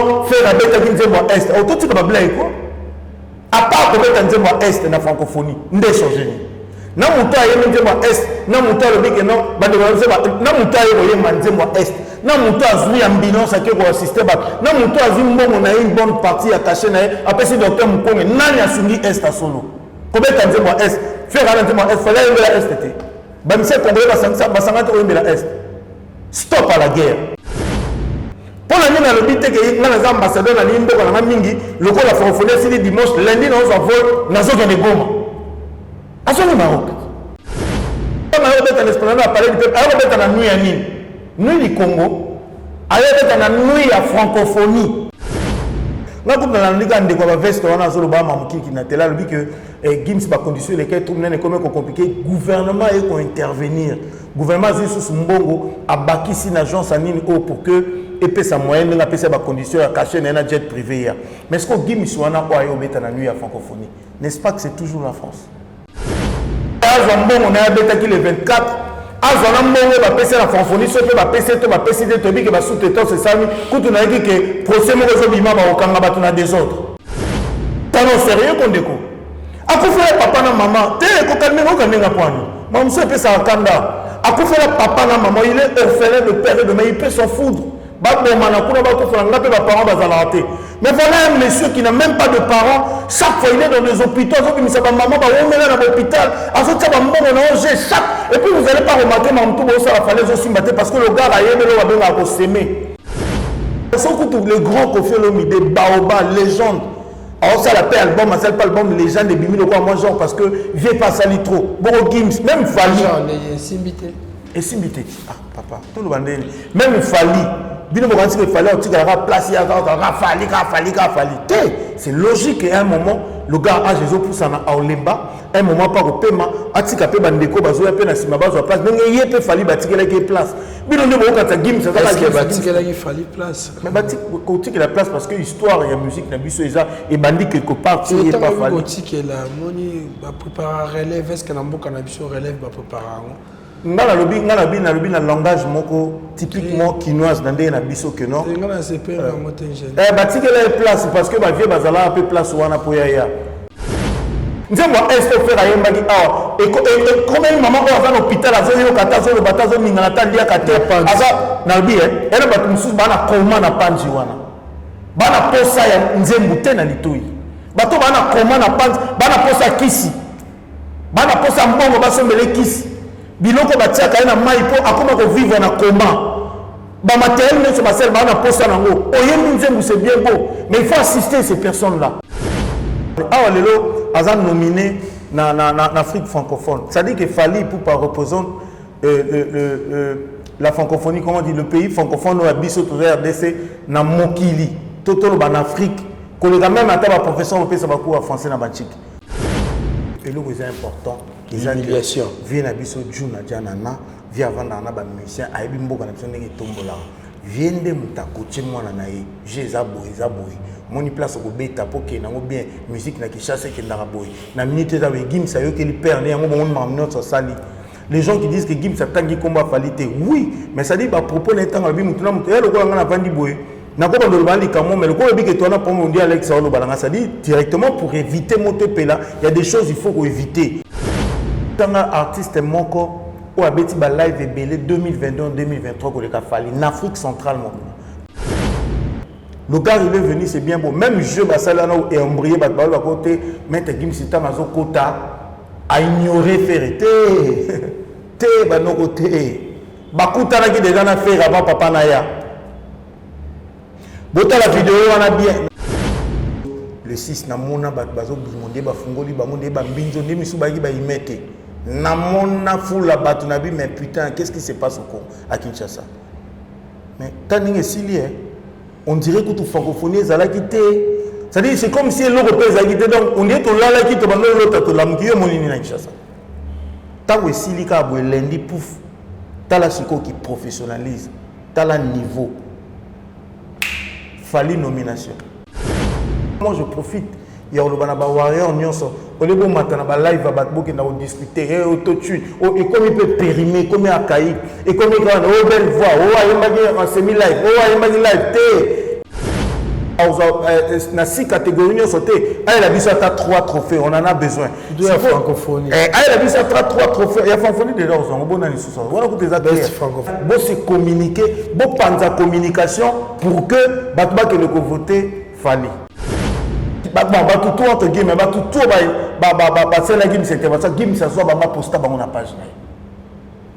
non faire la bête qui nzembo est auto tu pas blague quoi à part que bête nzembo est na francophonie ndé changer na muto aye nzembo est na muto le bike non bande na muto aye yema nzembo est na muto azui ambulance ke ko assister ba na muto azui mbongo na une bonne partie à cacher na après si docteur Mukonge nani asungi est à solo ko bête nzembo est faire la nzembo est fallait la est ba mise congolais ba sangate ko la est stop à la guerre. Pour l'année dans le but que les ambassadeurs dans l'Inde dans la mingi le coup la francophonie c'est dimanche lundi dans un vol dans un de Goma à son Maroc comme on est en esplanade à parler du peuple on est dans la nuit à Nîmes nuit du Congo on est dans la nuit à francophonie na comme dans la liga de quoi veste on a sur le bas mamuki qui n'a tellement le but que Gims va conditionner lesquels tout le monde est comme compliqué gouvernement est pour intervenir gouvernement c'est sous mbongo a bâti une agence en ligne pour que et puis sa moyenne n'a pas ces conditions à cacher dans un jet privé mais est-ce que Gims soit en quoi au la nuit à francophonie n'est-ce pas que c'est toujours la France on a bêta qui le 24 azana mbongo ba pesa la francophonie soki ba pesa to ba pesa de tobi que ba sous-traitant c'est ça kutu na dit que procès mo ko bima ba okanga ba tuna des autres tano sérieux kondeko akufela papa na maman te ko kalme ko kanenga kwani maman so pesa akanda akufela papa na maman il est orphelin de père et de mère il peut s'en foutre ba bon na kuna ba kufela ngape ba parents bazala raté mais voilà un monsieur qui n'a même pas de parents chaque fois il est dans les hôpitaux so qui sa maman ba omela na l'hôpital aso tsa ba mbongo na oje chaque et puis vous allez pas remarquer maman tout ça la falaise aussi maté parce que le gars là yebelo ba benga ko semer so kutu les grands Koffi des Baobab légende alors ça la paix album ça pas album légende de Bimino quoi moi genre parce que j'ai pas sali trop bon Gims même Fali et Simbité ah papa tout le bandé même Fali Bino mo kanti que fallait on tira place ya Fali c'est logique à un moment le gars a Jésus pour ça na Olemba un moment pas au paiement atika pe bandeko bazo ya pe na sima bazo place mais yé pe Fali batikela ki place bino ne mo kata Gims ça va batikela ki Fali place mais batik la place parce que histoire et musique na biso eza et bandi quelque part tu y pas Fali batikela moni ba préparer relève est-ce que na mboka na biso relève ba préparer ngala lobi na langage moko typiquement quinoise ndé na biso que non ngala c'est pas un mot ingénieur batikela place parce que ba vie bazala un peu place wana po ya nzembo est faire ayemba ki et comme maman ko à l'hôpital azo yo katazo le batazo mingana tandia kate aza na bi ela batu mususu bana koma na panji wana bana posa ya nzembo te na litoi bato bana koma na panji bana posa kisi bana posa mbongo basombele kisi biloko batiaka na mai po akoma ko vivre na coma ba matériel ne se basel ba na posa nango oyembi nzembo c'est bien beau mais il faut assister ces personnes là lelo aza nominé na Afrique francophone ça dit que Fali pour pas représenter la francophonie comment dit le pays francophone au biso to RDC na mokili totolo ba na Afrique kolega même ata ba professeur au pays ça ba cours français na banchik et le plus important l'humiliation vient à biso juna janana vient avant na ba musicien aibi mboka na biso ndenge tombola viende mutakoche mwana na ye jeza boy moni place ko beta poke na ngo bien musique na Kinshasa ke ndara boy na minute za we Gims ayo ke li perdre yango bon mamno so sali les gens qui disent que Gims atangi combat qualité oui mais ça dit ba propos na tanga bi mutuna mutu ya lokola ngana vandi boy na ko bando bandi kamo mais lokola bi ke tona pour on dit Alex Olo balanga ça dit directement pour éviter moto pela il y a des choses il faut éviter tanga artiste moko ou abeti ba live ebele 2022 2023 ko le ka fali en Afrique centrale mon le gars il est venu c'est bien beau même jeu basalana et embrayé ba côté mettre Gims sita mazo kota a ignorer faire te ba no côté ba kuta na ki déjà na faire avant papa na ya bota la vidéo on a bien le 6 na mona ba bazo bimonde ba fungoli ba monde ba mbinzo ndemi subaki ba imete na mona fula batu na bi mais putain qu'est-ce qui se passe au Congo à Kinshasa mais taninge sili on dirait que tout francophonie est à la quitter. C'est-à-dire c'est comme si l'Europe est à quitter. Donc on est tout là la quitte, on est l'autre tout là. Qui est mon ligne na Kinshasa. T'as où silika aboué lundi pouf. T'as la chico qui professionnalise. T'as la niveau. Fali nomination. Moi je profite. Il y a le banaba warrior nyonso. On est bon matin na ba live ba batbo qui na discuter et auto-tune. Et comme il peut périmer, comme il a caïd et comme il a une belle voix. Oh ayemba en semi live. Oh ayemba live té. na 6 catégories nous sauté elle a besoin de 3 trophées on en a besoin de la francophonie elle a besoin de 3 trophées il y a francophonie déjà on s'en bon ni sous voilà que des acteurs bon se communiquer bon penser communication pour que batba que le voter Fally ba tout entre guillemets ba tout ba c'est la game c'était ça game ça soit ba posta ba on a page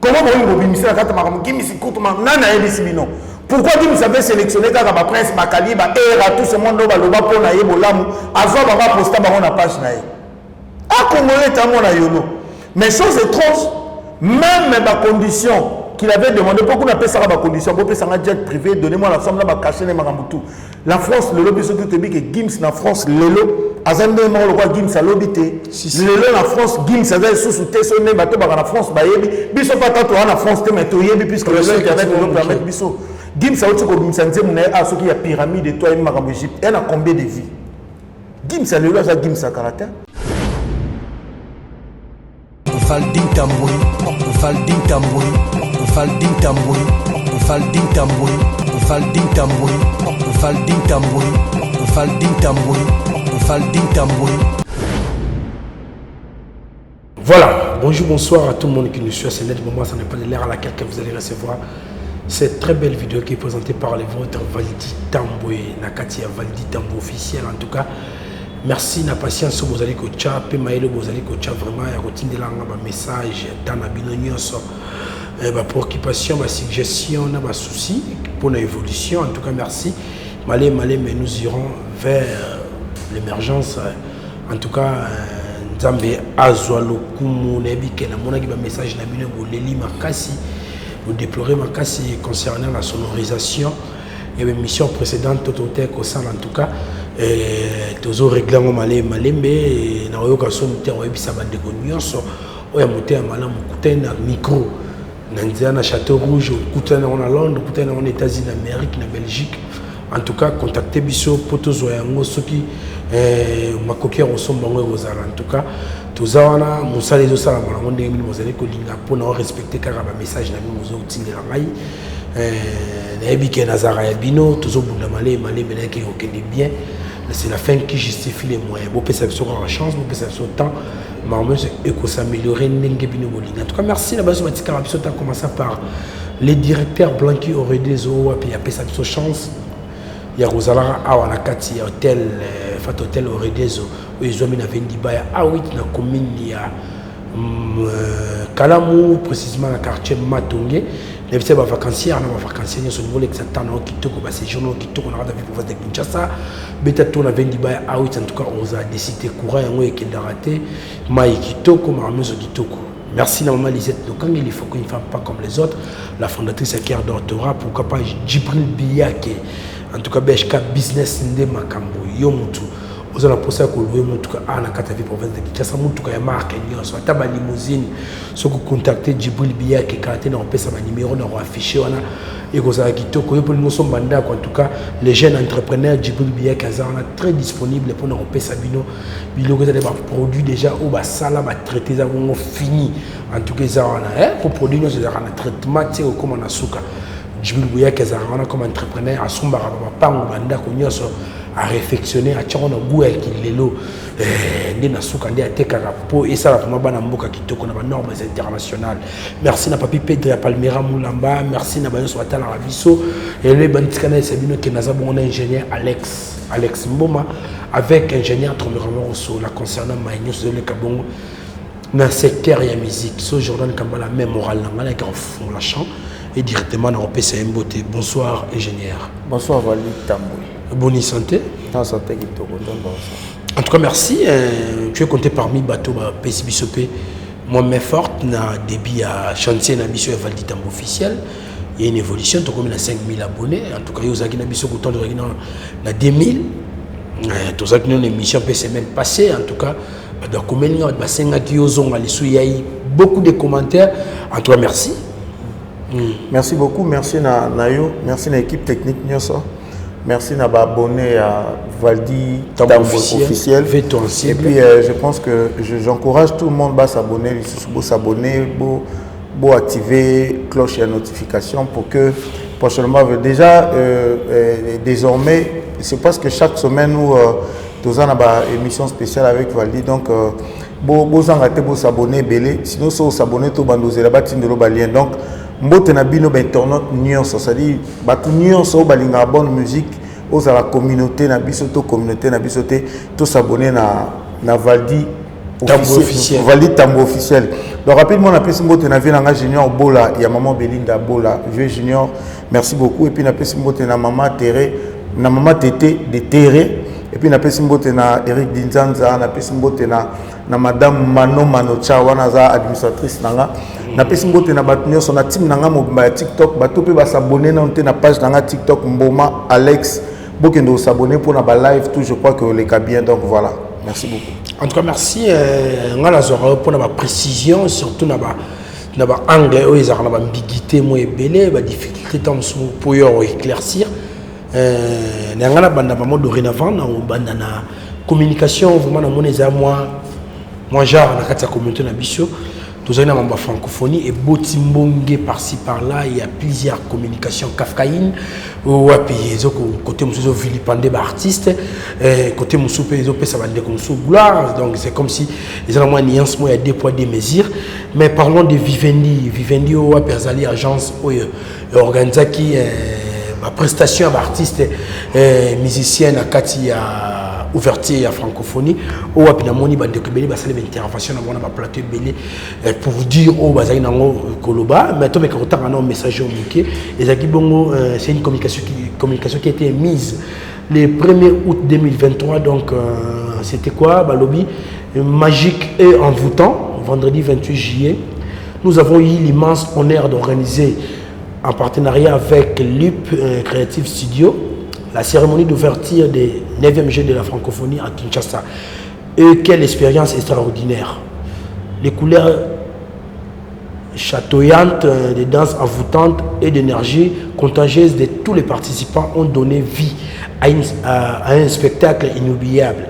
comment vous bimisa la carte maram game si court nana elisi bino. Pourquoi Gims avait sélectionné quand ma prince Bakali ba era tout ce monde ba loba pour na yebolamu azwa ba posta ba na page na ye. A Congolais tamo na yolo. Mais chose étrange, même ma condition qu'il avait demandé pourquoi on appelle ça ma condition pour payer un jet privé donnez-moi la somme là ba cacher les marambutu. La France le lobby ce que tu dis que Gims na France lelo azande mo le quoi Gims a lobité. Lelo na France Gims avait sous tesonné bato ba na France ba yebi biso pas tant en France te mais to yebi puisque le internet nous permet biso. Gims a aussi comme ce qui a pyramide et toi et Maram Égypte. Elle a combien de vies? Gims a le à Gims à caractère. Faldin Tamboui, Faldin Tamboui, Faldin Tamboui, Faldin Tamboui, Faldin Tamboui, Faldin Tamboui, Faldin Tamboui, Faldin Tamboui. Voilà, bonjour, bonsoir à tout le monde qui nous suit. C'est net moment, ça n'est pas de l'air à laquelle vous allez recevoir cette très belle vidéo qui est présentée par les vôtres Valdi Tamboué, Nakatia Valdi Tamboué officiel en tout cas. Merci na patience vous allez coacher, pe maïlo vous allez coacher vraiment et routine de langue ba message dans la binonio so ba préoccupation, ba suggestion, na ba souci pour l'évolution en tout cas merci. Malé mais nous irons vers l'émergence en tout cas Nzambe azwa lokumu nebi ke na mona ki ba message na bino boleli makasi. Vous déplorez ma casse concernant la sonorisation et mes missions précédentes tout au sein en tout cas toujours réglement malé mais na oyo ka son terre ebisa bande ko nyonso oya moté amala mukutena micro na Château Rouge kutana on a Londres kutana on États-Unis d'Amérique na Belgique en tout cas contactez biso poto yango soki makokia osomba ngo rozala en tout cas tozawana musale zo sala mala ndenge mini mozali ko linga pona respecter kaka ba message na mimi mozo tindela ngai na ebike nazara ya bino tozobunda malé mais qui okende bien c'est la fin qui justifie les moyens bo pesa biso la chance bo pesa biso temps mais c'est que s'améliorer ndenge bino bolinga en tout cas merci na baso batika biso ta commencer par les directeurs Blanqui aurait des eaux puis ya pesa biso chance ya rozala awa na kati ya hôtel fat hôtel aurait des eaux ils ont mis na vendi baya awit na commune ya Kalamu précisément na quartier Matongé les petits vacanciers na vacanciers sur niveau l'exactant na kitoko ba séjour kitoko na rada province de Kinshasa beta tourna vendi baya awit en tout cas on a décidé courant yango ekenda raté mai kitoko marmezo kitoko. Merci Maman Lisette Lokang, il faut qu'une femme pas comme les autres. La fondatrice Akier Dortora, pourquoi pas Djibril Biyake. En tout cas, BHK Business Nde Makambo, Yomutu. Vous allez penser que vous avez un Katavi province de Kinshasa, vous avez marque, vous avez une limousine. Si vous contactez Djibril Biyake, vous avez un numéro, vous avez affiché. Et vous avez quitté, en tout cas, les jeunes entrepreneurs Djibril Biyake sont très disponibles pour nous payer Sabino. Ils ont des produits déjà où ça là va traiter ça fini. En tout cas, pour produire un traitement comme on a souka. Djibril Biyake comme entrepreneur à son bar pas banda à réflexionner à tirer un goût avec l'élo ne na souka ndé ateka rapport et ça la vraiment bana mboka kitoko na normes internationales. Merci na papi Pedro ya Palmera Mulamba, merci na bayo sur la Rabiso et le bantikana Sabino qui naza bon ingénieur Alex Mboma avec ingénieur Tromeramo Rosso la concernant Maïnio sur le Kabongo dans le secteur ya musique ce Jordan Kambala même moral na la fond la chant et directement dans PCM Beauté. Bonsoir ingénieur. Bonsoir Valdi Tamboué. Bonne santé. En santé qui te en tout cas merci. Tu es compté parmi bateau PCBSOP. Moi mais forte na débit à chantier na mission Valdi Tamboué officiel. Il y a une évolution tu comme na 5000 abonnés. En tout cas il y a une mission content de na 2000. Tous avec une émission semaine passée en tout cas donc comme il y a beaucoup de commentaires. En tout cas merci. Merci beaucoup, merci Nayo, merci à l'équipe technique Nyoso, merci à abonné à Valdi Tamboué officiel. Et puis je pense que j'encourage tout le monde à s'abonner, à activer cloche et notification pour que prochainement déjà désormais, c'est parce que chaque semaine, nous avons une émission spéciale avec Valdi. Donc, vous s'abonner, sinon, si vous s'abonnez, vous allez vous lien. Donc, mbote na bino internaute nyonso, c'est-à-dire batu nyonso balinga bonne musique aux à la communauté na biso to communauté na biso te to s'abonner na Valdi officiel. Valdi Tambo officiel. Donc rapidement on appelle mbote na vie na Junior Bola, il y a maman Belinda Bola, vieux Junior, merci beaucoup. Et puis on appelle mbote na maman Terre, na maman Tété de Terre. Et puis on appelle mbote na Eric Dinzanza, on appelle mbote na madame Mano Manocha wana za administratrice nanga. Na pesi mbote na batu nyonso na team nanga mobimba ya TikTok bato pe ba s'abonner na onte na page nanga TikTok Mboma Alex bokendo s'abonner pour na ba live tout, je crois que les cas bien. Donc voilà, merci beaucoup. En tout cas merci ngala zora pour na ba précision, surtout na ba angle o ezara na ba ambiguïté mo ebele ba difficulté tam pour yo éclaircir na ngala banda ba mode dorénavant na banda na communication vraiment na moneza moi genre na kati ya communauté na biso. Tous les membres francophonie et botimbongue par-ci par-là, il y a plusieurs communications kafkaïnes ou à payer côté monsieur vilipendé artiste côté monsieur pe ça va dire comme sous gloire, donc c'est comme si ils ont moins nuance, il y a deux poids deux mesures. Mais parlons de Vivendi ou à Perzali agence ou organisa qui prestation d'artistes musiciens à Katia ouverture à francophonie ou à Pinamoni bande de belé basale intervention dans ma plateau belé pour vous dire au bazai nango koloba mais to me contact un message au Mickey et ça qui bongo c'est une communication qui a été mise le 1er août 2023 donc c'était quoi balobi magique et envoûtant vendredi 28 juillet nous avons eu l'immense honneur d'organiser en partenariat avec LUP Creative Studio la cérémonie d'ouverture des 9e Jeux de la francophonie à Kinshasa. Et quelle expérience extraordinaire. Les couleurs chatoyantes, des danses envoûtantes et d'énergie contagieuse de tous les participants ont donné vie à un spectacle inoubliable.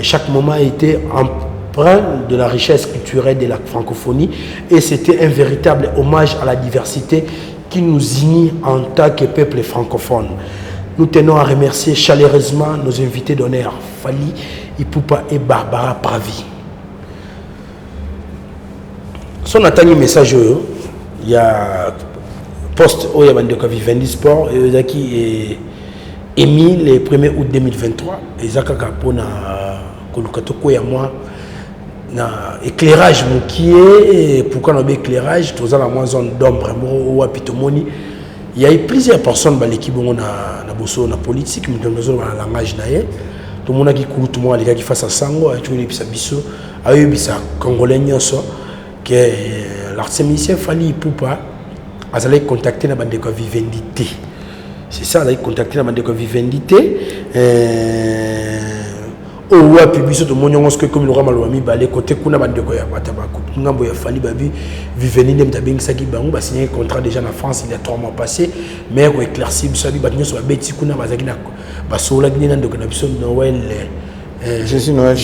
Chaque moment a été empreint de la richesse culturelle de la francophonie et c'était un véritable hommage à la diversité qui nous unit en tant que peuple francophone. Nous tenons à remercier chaleureusement nos invités d'honneur, Fali Ipupa et Barbara Pravi. Si on attend un message, il y a post où il y a Vivendi Sport et qui est émis le 1er août 2023. Et ça pour na kolukatoko ya moi na éclairage qui est pourquoi on a éclairage tout ça la moins zone d'ombre ou apitomoni. Il y a eu plusieurs personnes dans l'équipe na bosso na politique mais dans le langage naie tout le monde qui court tout le monde qui face à sango et tout les biso ayo bisa congolais nyonso que l'artiste Fali Ipupa azali contacter na bande ko vivendité c'est ça là contacter na bande ko vivendité au wapi biso to monyongo ce que comme le rama lwami balé côté kuna bande ko ya bataba ngambo ya Fali babi viveni nem tabeng saki bango ba signé contrat déjà en France il y a 3 mois passé mais ko éclairci biso bi batnyo so ba beti kuna bazaki na ba sola gina ndoko na biso Noël Jésus Noël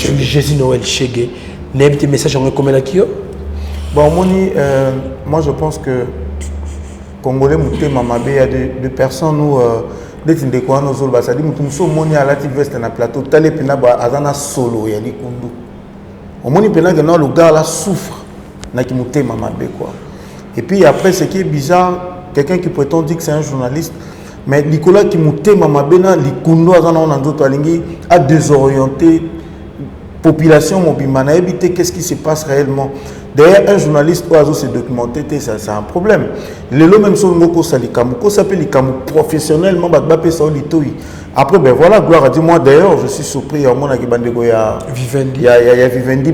Chege n'habite message en comme la kio bon moni moi je pense que Congolais mouté mamabe il y a deux personnes où dès que quoi nos autres ça dit mutumso moni à la veste na plateau tale pena ba azana solo ya likundu au moni pena que non le gars là souffre na ki mouté mamabe quoi et puis après ce qui est bizarre quelqu'un qui prétend dire que c'est un journaliste mais Nicolas qui mouté mamabe na likundu azana on ndoto alingi a désorienté population mobimana éviter qu'est-ce qui se passe réellement. D'ailleurs, un journaliste oiseau se documenter, c'est un problème. Le lot même sur le mot salikamu, ko s'appelle likamu professionnellement, batbapé ça litoi. Après ben voilà, gloire à Dieu. Moi d'ailleurs, je suis surpris à mon akibandego ya Vivendi. Il y a Vivendi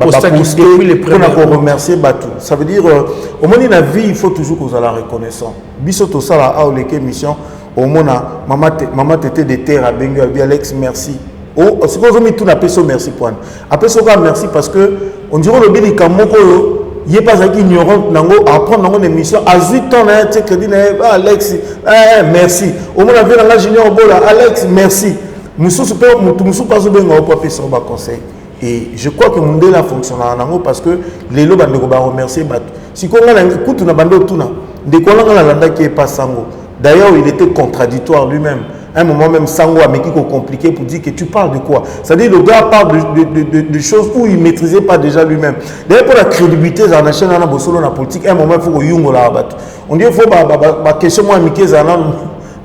poster pour remercier Batu. Ça veut dire au moins dans la vie, il faut toujours qu'on a la reconnaissance. Biso to sala a ou les mission au mona maman tété de terre à Bengue Alex merci. Oh, c'est quoi vous tout la personne merci point. Après ça merci parce que on dirait le bien kamoko il est pas ignorant nango apprendre nango émission à 8 ans là tu crédit Alex merci. Au moins la vie dans junior bola Alex merci. Musu super musu pas bien on peut faire ça conseil. Et je crois que monde là fonctionne nango parce que les lots bande ko ba remercier bat. Si ko ngala kutu na bande tuna de ko ngala landa qui est pas sango. D'ailleurs, il était contradictoire lui-même. À un moment même, Sango a mis compliqué pour dire que tu parles de quoi? C'est-à-dire le gars parle de choses où il ne maîtrisait pas déjà lui-même. D'ailleurs, pour la crédibilité, dans la chaîne, dans la politique, à un moment, il faut que on dit qu'il faut que question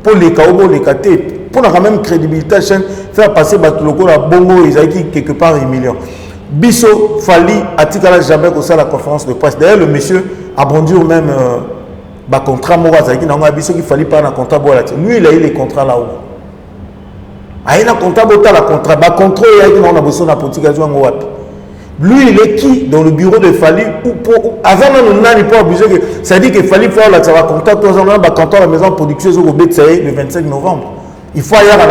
pour les cas pour les catés. Pour la même crédibilité, la chaîne, faire passer le logo à Bongo, ils ont quelque part 1 million. Bisso, Fali, a jamais que ça la conférence de presse. D'ailleurs, le monsieur a bondi au même contrat, qu'il fallait pas un contrat. Lui, il a eu les contrats là-haut. Il a un contrat, il a un contrat. Il a un besoin de la politique. Lui, il est qui dans le bureau de Fali avant de nous pas obligé que ça dit qu'il fallait faire la contrat, à la maison productive le 25 novembre. Il faut aller à la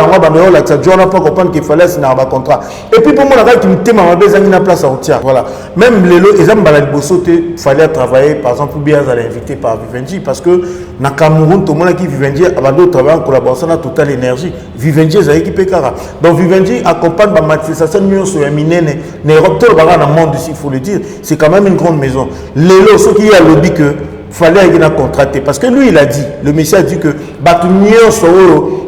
pas comprendre qu'il fallait signer un contrat. Et puis pour moi, qui me témoigne, il y a une place à retirer. Voilà. Même les lots, il fallait travailler, par exemple, bien à l'invité par Vivendi, parce que dans le Cameroun, tout le monde qui Vivendi a travaillé en collaboration avec Total Énergie. Vivendi est équipé Kara. Donc Vivendi accompagne la manifestation de sur un miné, dans le monde ici, il faut le dire. C'est quand même une grande maison. Les lots, ceux qui ont lobby que fallait contracter parce que lui il a dit, le monsieur a dit que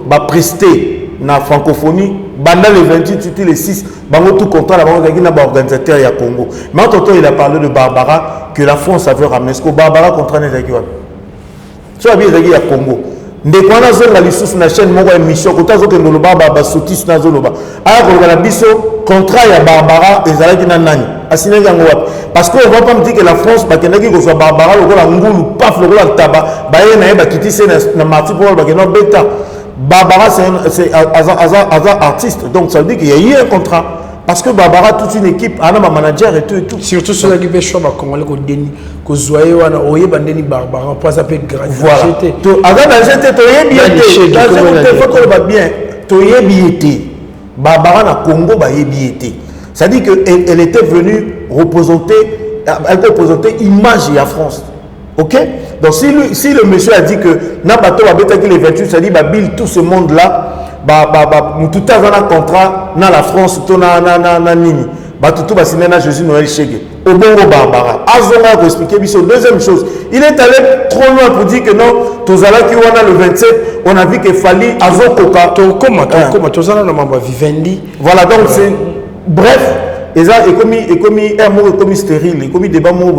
va prester dans la francophonie pendant les 28 et les 6 tout contrat là-bas organisateur à Congo. Mais en tout temps il a parlé de Barbara que la France avait ramené ce que Barbara contrat les aguilles tu as bien les à Congo ndeko wana zonga lisusu na chaîne moko émission kota zo ke ndolo baba sotis na zoloba alors que la biso contrat ya Barbara ezalaki na nani asinenga ngwa parce que on va pas me dire que la France ba kenaki ko so Barbara lokola ngulu paf lokola taba ba yena ba kitise na marti pour ba keno beta Barbara c'est un artiste donc ça veut dire qu'il y a eu un contrat parce que Barbara toute une équipe un manager et tout surtout sur l'équipe de choix congolais ko deni ko zoyer wana oye bandeni Barbara pas appel grâce voilà to aga j'étais to yebi faut que ba bien to yebi Barbara na Congo ba yebi c'est-à-dire qu'elle était venue représenter image de la France. Ok? Donc si le monsieur a dit que Nabato a bêté les 28, ça dit que tout ce monde-là, tout a un contrat dans la France, tout na nini. Tout va signer na Jésus Noël Chege. Au Bongo Barbara. Azonga pour expliquer. Deuxième chose, il est allé trop loin pour dire que non, Tozala qui on a le 27, on a vu qu'il fallait Azokoka. Comment Tozala n'a pas Vivendi. Voilà donc c'est. Bref, et comme un mot stérile, et comme débat mot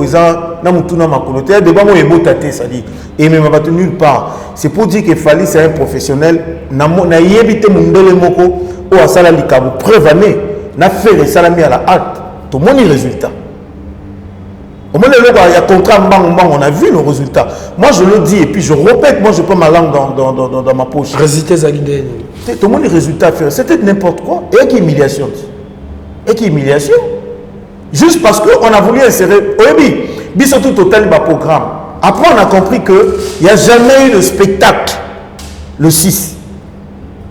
na mutuna makolote, débat mot ebotate ça dit et même pas nulle part. C'est pour dire que Fali c'est un professionnel na yebite mundele moko o asala likabu preuve année na fait salami à la halte. Tout mon résultat. Au moins il y a contrat on a vu le résultat. Moi je le dis et puis je répète, moi je prends ma langue dans ma poche. Résultat Zalidé. Tout le monde résultat c'était n'importe quoi et qui humiliation. Et qui humiliation. Juste parce qu'on a voulu insérer. Oui, Bissotou Total programme. Après, on a compris qu'il n'y a jamais eu de spectacle le 6.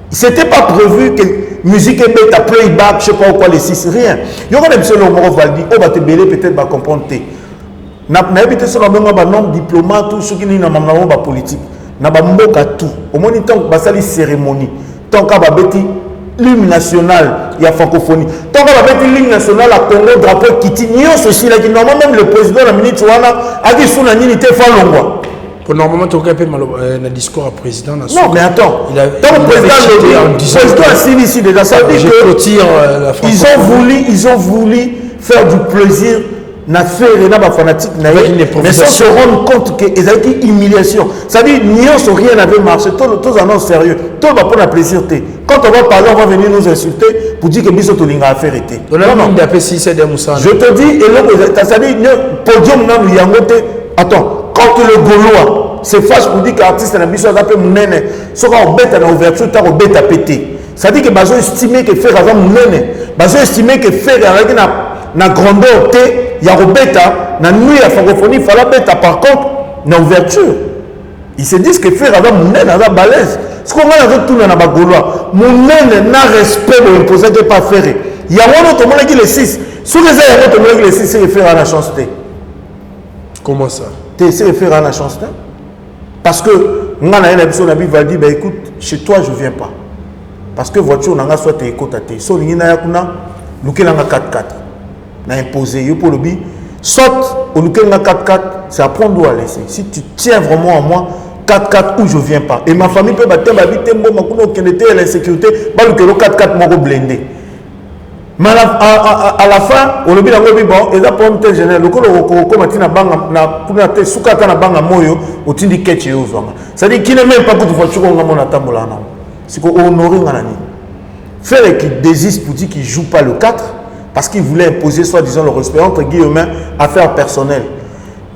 C'était pas prévu que musique est bête à playback, je ne sais pas quoi, les 6, rien. Il y aura des personnes qui Valdi, on va te bêler, peut-être va comprendre. N'a pas été sur le nombre de diplomates, tout ce qui est dans la politique. N'a pas tout. Au moins, tant que ça, les cérémonies, tant qu'il y a l'hymne national, il y a francophonie. Tant qu'on va mettre l'hymne national à Congo, drapeau qui tient ceci là, qui normalement même le président de la minute a dit sous la unité Falongwa. Pour normalement, tu as un discours à président. Non, mais attends. Tant que le président a signé ici déjà, ça veut dire qu'ils ont voulu faire du plaisir. Na faire et na fanatique mais sans se rendre compte que ils ont été humiliation. Ça dit n'y rien n'avait marché. Tous en sérieux. Tout va prendre plaisir. Quand on va parler, on va venir nous insulter pour dire que biso to linga affaire été. Je te dis et là ça dit podium na nous yangote. Attends, quand le Gaulois se fâche pour dire qu'artiste na biso a appelé munene, so quand on bête na ouverture, ta bête à péter. Ça dit que bazo estimer que faire avant munene, bazo estimer que faire avec na grandeur il y a Robeta, na nuit à francophonie, il fallait bêta par contre, na ouverture. Ils se disent que faire avec mon naine, avec balèze. Ce qu'on a tout dans la Gaulois, mon naine n'a respect de l'imposé de pas faire. Il y a un autre monde qui les 6. Sous les airs, il y a un autre monde qui les 6, c'est faire à la chance. Comment ça? C'est faire à la chance. Parce que, on a une habitude, on va dire, écoute, chez toi, je ne viens pas. Parce que voiture, on a soit tes écoutes à tes. Soit on a 4x4. On a imposé, pour le bi. Soit, au 4x4, c'est à prendre ou à laisser. Si tu tiens vraiment à moi, 4-4 où je viens pas. Et ma famille peut battre ma vie, l'insécurité, le 4-4 m'a blindé. Mais à la fin, on a dit bon, et là pour un tel général, le c'est-à-dire qu'il n'est même pas pour voiture c'est qu'on honorer faire qu'il désiste pour dire qu'il ne joue pas le 4 parce qu'il voulait imposer soi-disant le respect entre guillemets affaires personnelles.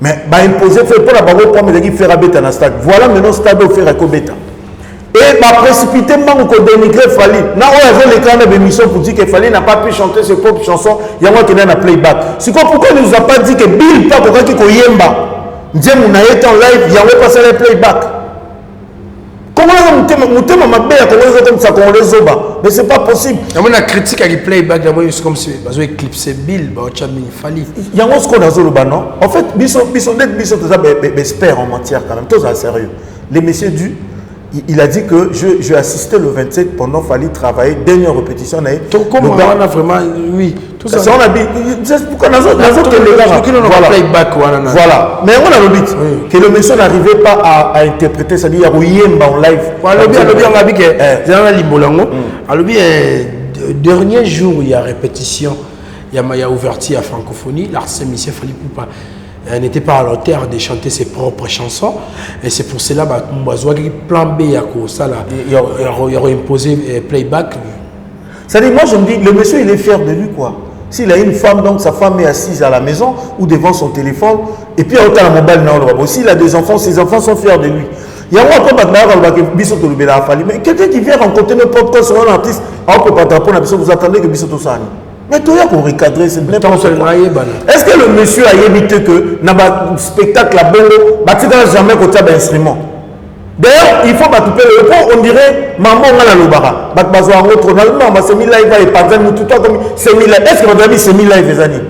Mais imposer fait pour la barre pour me dire faire bêta dans stade. Voilà maintenant stade au faire avec bêta. Et précipitamment on dénigrer Fally. Là on avait l'écran de l'émission pour dire que Fally n'a pas pu chanter ses propres chansons. Il y a moi qui n'a pas playback. C'est pourquoi il ne nous a pas dit que Bill pas pour qui yemba. Dieu mon a été en live, il y a pas passé le playback. Comment on m'a bien comme ça qu'on les oba. Mais c'est pas possible. Il y a une critique à playback, c'est comme si ils ont éclipsé Bill, Fally. Il y a un ce qu'on a zoba non. En fait, Bisson expert en matière quand même, tout ça sérieux. Les messieurs du il a dit que je assistais le 27 pendant Fally travailler, dernière répétition. Comment on a vraiment, oui, tout ça. On a dit, c'est pourquoi on a voilà. Mais on a dit que le monsieur n'arrivait pas à interpréter, c'est-à-dire à Yemba en live. Le dernier jour, il y a répétition, il y a ouverture à francophonie, l'artiste monsieur Fally Poupa n'était pas à la hauteur de chanter ses propres chansons et c'est pour cela que plan B il a imposé playback. C'est-à-dire moi je me dis le monsieur il est fier de lui quoi. S'il a une femme donc sa femme est assise à la maison ou devant son téléphone et puis autant la mobile s'il a des enfants ses enfants sont fiers de lui. Il y a un peu mais quelqu'un qui vient rencontrer nos propres sur un artiste on peut pas répondre à vous attendez que Bissoto Sani. Mais tu as pour recadrer, c'est bien. Est-ce que le monsieur a évité que dans le spectacle à Bongo, tu n'as jamais côté d'instrument? D'ailleurs, il faut battre le point, on dirait maman on a le bara. C'est mis live et par exemple, tout comme c'est mis live. Est-ce que votre avis c'est mis live les années?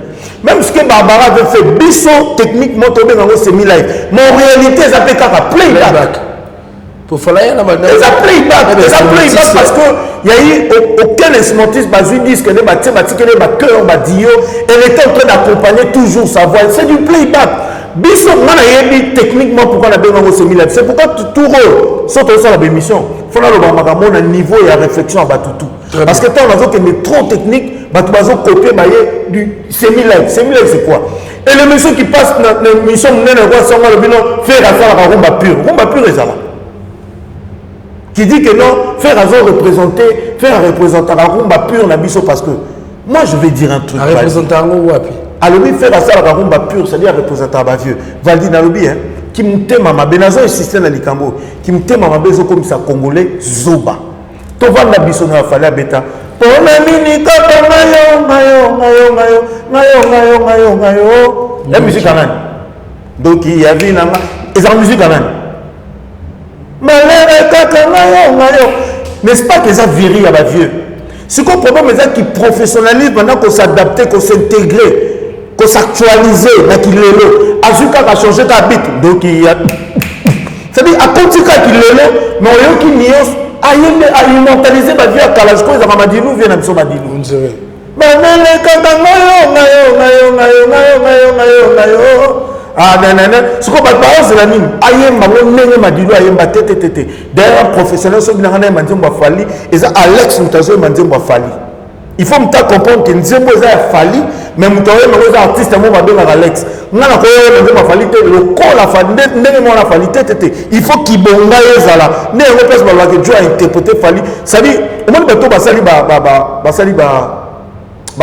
Même ce que Barbara avait fait, Bisson techniquement tombé dans c'est mis live. Mais en réalité, ça fait qu'à playback. Pour faire la playback parce qu'il n'y a eu aucun instrumentiste qui dit que les elle était en train d'accompagner toujours sa voix. C'est du playback. Bisson, techniquement, pourquoi on a besoin de ce c'est pourquoi tout rôle, sauf que la émission, il faut avoir un niveau et la réflexion à tout. Parce que quand on a est trop technique, on va copier du semi-live. Semi-live, c'est quoi? Et le monsieur qui passe dans l'émission, on va faire la rumba pure. Rumba pure est ça là. Qui dit que non, faire représenter la rumba pure na biso parce que moi je vais dire un truc. Représenter la rumba pure. Alors faire la rumba pure, c'est-à-dire représenter la vieux. Valdi Nalobi hein, qui m'tema ma benazo et système na likambo, qui m'tema ma bezo comme ça congolais zoba. To vanda biso na fala beta. Pona mini kapa ngayo. La musique à donc il y avait une musique à n'est-ce pas que ça virie à la vieux? Ce qu'on problème c'est qu'il professionnalise maintenant qu'on s'adapte, qu'on s'intègre, qu'on s'actualise, qu'il le Azuka a changé d'habit. Donc il y a. C'est-à-dire à Kontika qu'il le mais on qui n'y a immortalisé ma vie à Kalashko, ils ont dit nous viennent à Mso Madilou. Ah nanana, ce qu'on va parler c'est la mine. Ayemba nene madilo ayemba tete. D'ailleurs professionnel so binanga na manzembo Fally et ça Alex Mutazo manzembo Fally. Il faut me comprendre que nzembo za Fally mais mutazo manzo artiste mo ba benga Alex. Ngana ko manzembo Fally te le ko la Fally ndenge mo la Fally tete. Il faut qu'il bonga ezala. Ne ngo place ba que Dieu a interprété Fally. Ça dit au monde bato ba sali ba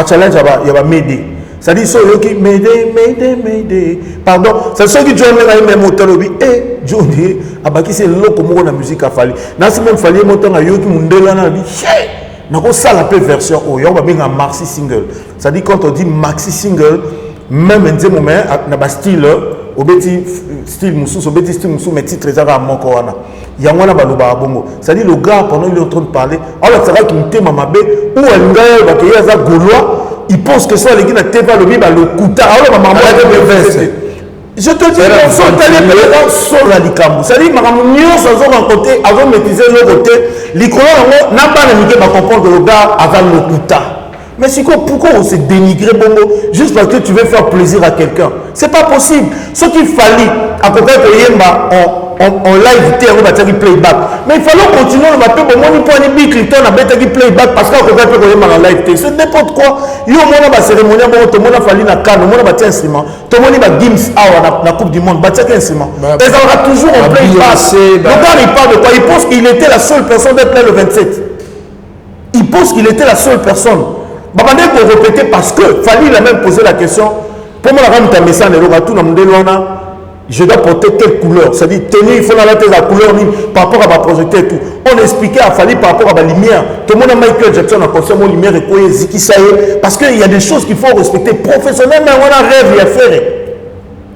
challenge ya ba Médé. Ça dit so yoki Médé. Pardon, c'est ceux qui jouent même moteur lobby et Johnny abaki c'est loko moko na musique a Fally. Na si même Fally moteur na yoki mundela na bi. Na ko sala peu version o yo ba benga maxi single. Ça dit quand on dit maxi single même nze moment na ba style obeti style musu obeti style musu mais titre ezaka moko wana. Yango na baloba bongo. Ça dit le gars pendant il est en train de parler, alors ça va qui mutema mabe ou elnga ba ke yaza gaulois. Il pense que ça, les gens n'ont pas le bib à le couta. Alors, ma maman a fait je te dis, on sont allés dans son radical. C'est-à-dire, ma maman, nous sommes en côté, avant de maîtriser le côté, les colons n'a pas l'amitié à comprendre que le gars avant le couta. Mais c'est quoi, pourquoi on s'est dénigré bongo juste parce que tu veux faire plaisir à quelqu'un? C'est pas possible. Ce qu'il fallait, à peu près que Yemba, en live te on va faire playback mais il fallait continuer on va pas mon point ni big on a bêta playback parce qu'on va pas qu'on en live te c'est n'importe quoi yo mona ba cérémonie bon tout monde a fallu na can mona ba instrument tout monde ba games na coupe du monde ba tiens instrument et ça aura toujours en playback donc il parle de quoi il pense qu'il était la seule personne d'être là le 27 il pense qu'il était la seule personne babandé pour répéter parce que fallait a même poser la question pour moi la message de tout na mondelwana je dois porter quelle couleur, c'est-à-dire tenir, il faut la couleur par rapport à ma projecteur et tout. On expliquait à Fali par rapport à la lumière. Tout le monde a Michael Jackson a pensé à la lumière et quoi, parce qu'il y a des choses qu'il faut respecter professionnellement. On a rêve à faire.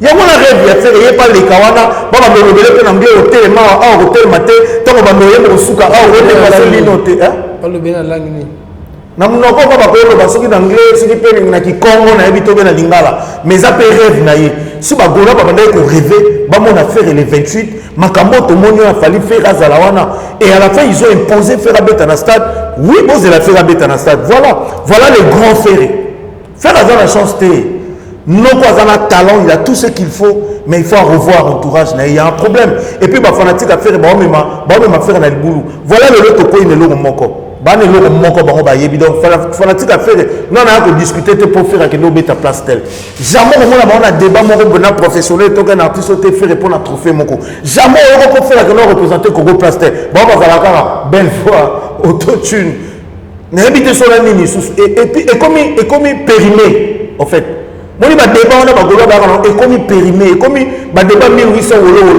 Il y a un rêve à faire, il n'y a pas les kawana, on va me révéler que l'ambiance au hôtel, au hôtel matin, tant qu'on va me révéler au souka, au hôtel matin, pas le bien à langue. Na munoko ko ba ko ba soki na anglais soki pe na ki Congo na yebi to be na lingala mais ça peut rêve na ye si ba gona ba bandai ko rêver ba mon affaire les 28 makambo to moni a fallu faire azalawana et à la fin ils ont imposé faire abeta na stade oui bon c'est la faire abeta na stade voilà les grands ferrés faire azala la chance té non pas un talent il a tout ce qu'il faut mais il faut revoir l'entourage il y a un problème et puis ba fanatique à faire ba même faire na libulu voilà le loto ko ine lo moko donc fanatique à faire non on a discuter pour faire que nous bêta place tel jamais on a débat mon professionnel tant qu'un artiste te fait répondre à trophée moko jamais on peut faire que nous représenter Congo place tel bon on va la belle fois autotune n'habite sur la ligne et puis et comme périmé en fait mon débat on a bagolo et comme périmé et comme débat 1800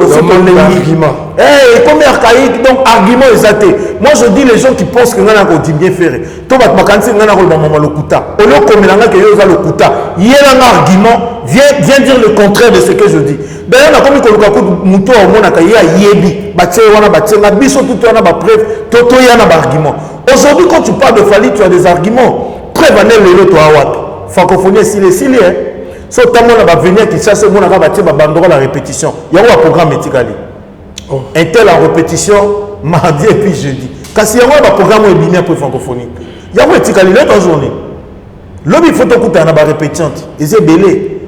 c'est ton argument et comme archaïque donc argument exacté moi je dis les gens qui pensent que nous avons bien faire tout va makansi ngana ko maman le kuta au lieu comme nanga que yo za le kuta yela un argument viens dire le contraire de ce que je dis d'ailleurs na comme ko lukaku muto o mona ka ya yebi batie wana batie na biso tout wana ba preuve toto yana ba argument aujourd'hui quand tu parles de Fally tu as des arguments preuve anel le to awat francophonie s'il est so tamo na ba venir qui cherche mona ka batie ba bandora la répétition il y a un programme médical un tel en répétition mardi et puis jeudi quand il y a un programme webinaire pour francophonie il y a un médical l'autre journée l'homme il faut écouter na ba répétante et c'est belé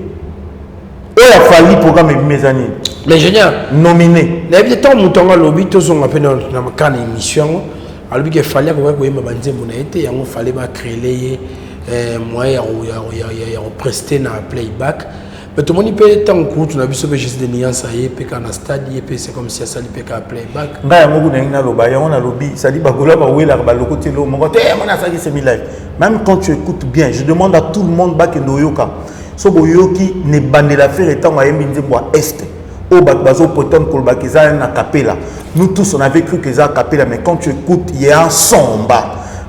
et il a fallu programme mes années l'ingénieur nominé les temps mutonga lobby tous on appelle dans ma can émission alors qu'il fallait que vous me bandiez mon été il fallait pas créer moi il y a prester na playback mais tout le monde peut être en cours tu n'as vu ce que j'ai des nuances et puis quand on a stade et c'est comme si ça lui peut playback ngai mo kuna loba ya on a lobby ça dit bagola ba wela ba lokote lo mo te mona ça qui c'est mi live même quand tu écoutes bien je demande à tout le monde ba ke noyoka so boyoki ne bandela faire étant wa yembi moi est au bazo poton ko ba kiza na capella nous tous on avait cru que ça capella mais quand tu écoutes il y a un son en bas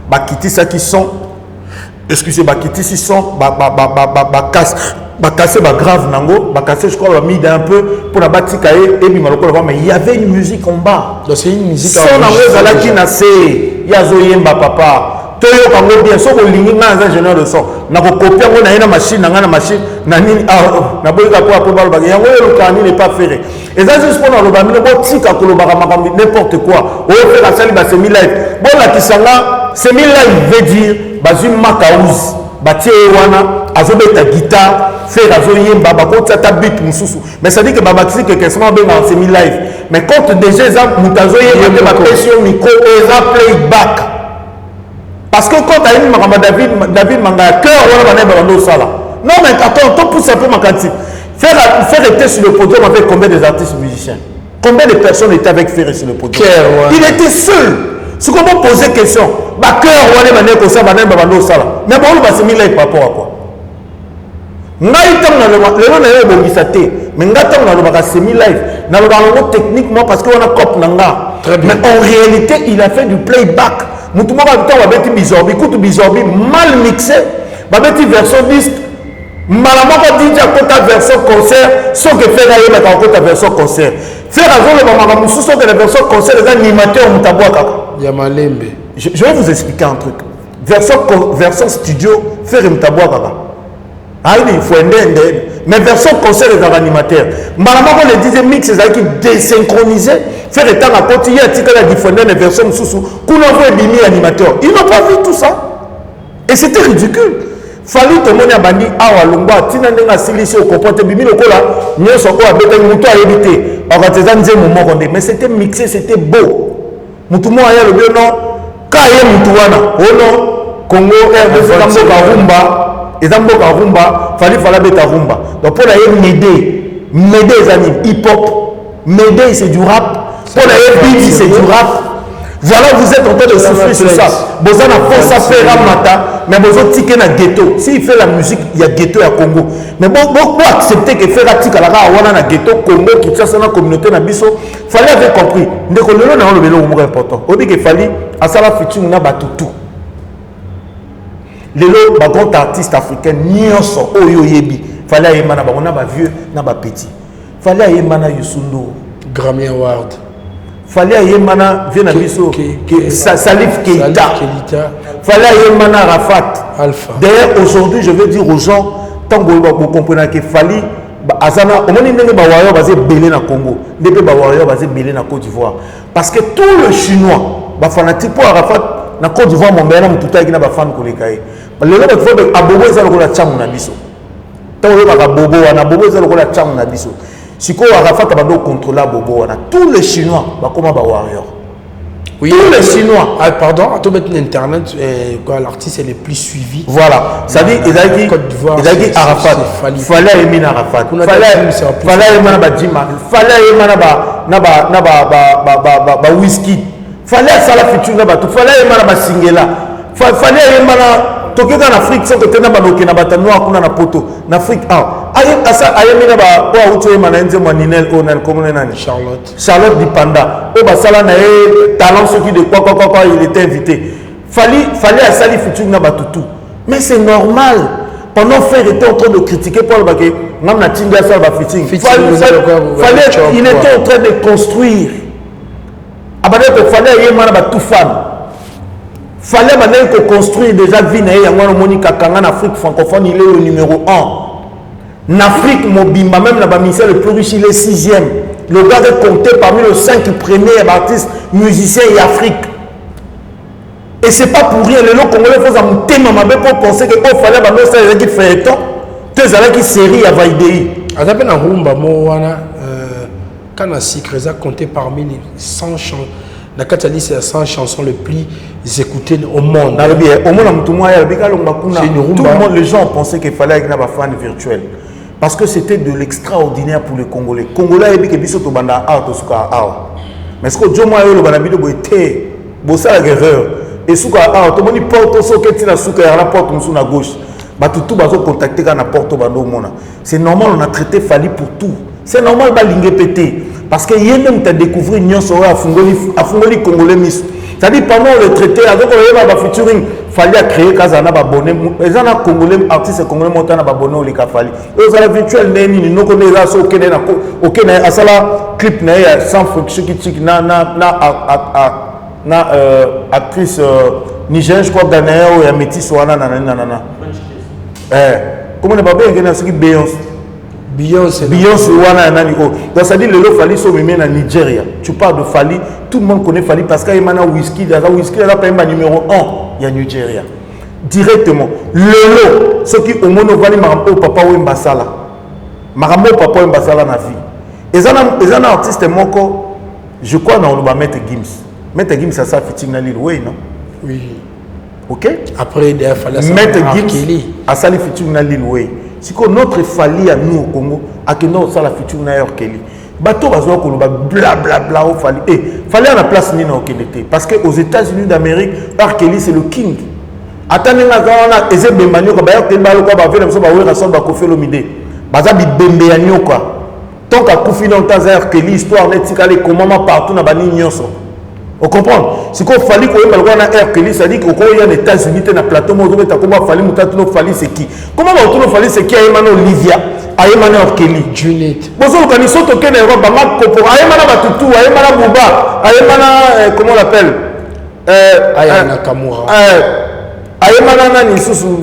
ba kiti ça qui sont excusez ba kiti si son ba casse casser grave nango casser je crois mis un peu pour la batika et bimaloko mais il y avait une musique en bas donc c'est une musique son nango zalaki na se yazo yemba papa toyo kango bien so ko lingi nga ingénieur de son na ko copier ngo na ina machine na machine na nini na boyika pour balba yango le kani n'est pas ferré et ça juste pour le bamine bo tika ko lo makambi n'importe quoi o fait la salle ba semi live bon la kisanga semi live veut dire bazim makaouz batie wana azobeta guitare faire azoyemba bakotata beat mususu mais ça dit que babakisi que quasiment ben en semi live mais quand déjà exemple mutazoyemba ba pression micro et ça playback parce que quand tu as une makamba David Manga cœur wana bana bando sala non mais attends toi pousse un peu ma quantité faire être sur le podium avec combien des artistes musiciens combien de personnes étaient avec Ferré sur le podium il était seul. Si on peut poser question, bah cœur ou aller manier comme ça, bah n'importe bando sala. Mais bon, on va se mettre par rapport à quoi? Ngai tam na le na yo bongisate, mais ngai tam na le baka semi live, na le baka techniquement parce qu'on a cop nanga. Mais en réalité, il a fait du playback. Moutouma va temps va beti bizorbi, écoute bizorbi mal mixé, va beti version disque. Malama va dire à côté version concert, sans que faire aller mettre en côté version concert. Faire avant le maman moussou sans que la version concert les animateurs mutaboaka. Yamalembe. Je vais vous expliquer un truc. Version studio, faire un tabou à ah oui, il faut aider. Mais version concert les animateurs. Malama on les disait mix c'est qui désynchronisé, faire état à côté il y a la diffuser les versions sous qu'on envoie bimi animateur. Ils n'ont pas vu tout ça. Et c'était ridicule. Fallait tout le monde a bandi awa longba tina nenga silisi au comporte bimi lokola nyoso ko abeta muto a éviter mais c'était mixé, c'était beau. Mutumo aya le bien non, quand il y a Mutuana, oh non, Congo, Ezamboka rumba, fallait beta rumba. Donc pour la m'aider les amis, hip-hop, m'aider c'est du rap, pour la beat c'est du rap. Voilà, vous êtes en train de souffrir sur ça. Vous avez ça faire mata, mais vous avez ticket dans ghetto. S'il fait la musique, il y a ghetto à Congo. Mais bon, pour accepter que faire la ticket à la ghetto Congo, qui tient dans la communauté na biso, fallait avoir compris. Nous avons le vélo important. On dit qu'il fallait à ça la future na batutu. Les grands artistes africains nyonso oyo yebi. Fallait aller mana ba on a ba vieux na ba petit. Fallait aller mana Yusundo. Grammy Award. Fallait aller mana vieux na biso Salif Keita. Fallait aller mana Rafat. Alpha. D'ailleurs aujourd'hui je veux dire aux gens tant que vous comprenez que fallait azana au moins ndenge ba warrior basé belé na Congo, ndenge ba warrior basé belé na Côte d'Ivoire parce que tout le chinois ba fanatique pour Rafat na Côte d'Ivoire mon bena mututa qui na ba fan kolekaye. Le ba faut abobo ezalo ko la chamu na biso. Tant que ba bobo wana bobo ezalo ko la chamu na biso. Siko Arafat a contrôler Bobo. Tous les Chinois, comment ba warrior. Oui, tous les Chinois. Ah, pardon, à tout mettre internet, l'artiste est le plus suivi. Voilà. Ça dit, il a dit Arafat. Fallait aimer Arafat. Fallait aimer Badjima. Fallait aimer ba whisky. Fallait ça la future na ba tout. Fallait aimer ba singela. Fallait aimer en Afrique, c'est que tu as des noirs qui na poto. En Afrique, Charlotte Dipanda. Talent ceux qui de quoi il était invité. Fallait à Sali futur na batutu. Mais c'est normal. Pendant frère était en train de critiquer Paul Baké, même na tinga ça va fitting. Il était en train de construire. Fallait yéma na tout fan. Fallait maintenant construire déjà Vina et Yangwano Monika Kanga en Afrique francophone, il est le numéro 1. En Afrique, Mobimba, même la ministère le plus riche, il est 6e. Le gars est compté parmi les 5 premiers artistes, musiciens et Afrique. Et c'est pas pour rien, les gens congolais font ça pour penser qu'il fallait que ça qui fait temps. Tu sais, qui série à Vaidei. À la peine, quand on a compté parmi les 100 chansons. La Katali, c'est la 100 chansons les plus écoutées au monde. Au monde, tout le monde, les gens pensaient qu'il fallait avoir un fan virtuel. Parce que c'était de l'extraordinaire pour les Congolais. Les Congolais, ils ont dit que banda art mais ce que Dieu m'a dit, le banabide était bossa la guerreur. Et souka art, tout le monde porte ce que tu as souka la porte sur la gauche. Bah tout bazo contacter quand la porte bando mona. C'est normal, on a traité Fali pour tout. C'est normal ba lingue pété. Parce que hier même tu as découvert Nyon Sora à Fungoli Congolais Miss. C'est-à-dire pendant le traité, avec le featuring, il fallait créer Kazana Babone. Les gens Congolais, artistes congolais Montana Babone ou les Kafali. Et aux virtuels, nous connaissons aucun clip sans friction qui na actrice nigérienne, je crois, Ghanéenne ou Métis ou nanana. Comment on est pas bien, c'est Beyoncé. Donc ça dit le lot Fali sont même en Nigeria. Tu parles de Fali, tout le monde connaît Fali parce qu'il y a un whisky, il y a un numéro 1, il y a Nigeria. Directement. Le lot, ceux qui au monde vali Marambo Papa ou Mbasala. Marambo Papa ou Mbasala na vie. Et ça un artiste moko, je crois on va mettre Gims. Mettre Gims ça fitting na Lil Wayne, non? Oui. OK? Après il fallait mettre Gims à ça les fitting na Lil Wayne. Si notre Fali à nous au Congo, à que nous ça la future na Kelly. Bateau va voir qu'on va bla au Fali. Fali à la place ni na Kelly parce que aux États-Unis d'Amérique, Kelly c'est le king. Attendez na zana eze bembanyo ko ba yoke mbalo ko ba vela so ba wera so ba ko felo mide. Baza bi bembe ya nyoka. Tant qu'à Kofi dans Kelly histoire net tikale comment partout na bani nyonso. On comprend. Si qu'on fallait qu'on ait un Kelly, ça dit qu'on y a les États-Unis, dans le plateau, on comment fallait fallait c'est qui? Comment on fallait c'est qui a Emmanuel Olivia, a Emmanuel Kelly? Juliet. Bon, ça, on sont au Kenya, on va Kopo, a Emmanuel Batutu, a Emmanuel Bouba, a Emmanuel, comment on l'appelle? Aya Nakamura. A Emmanuel Nani Soussou.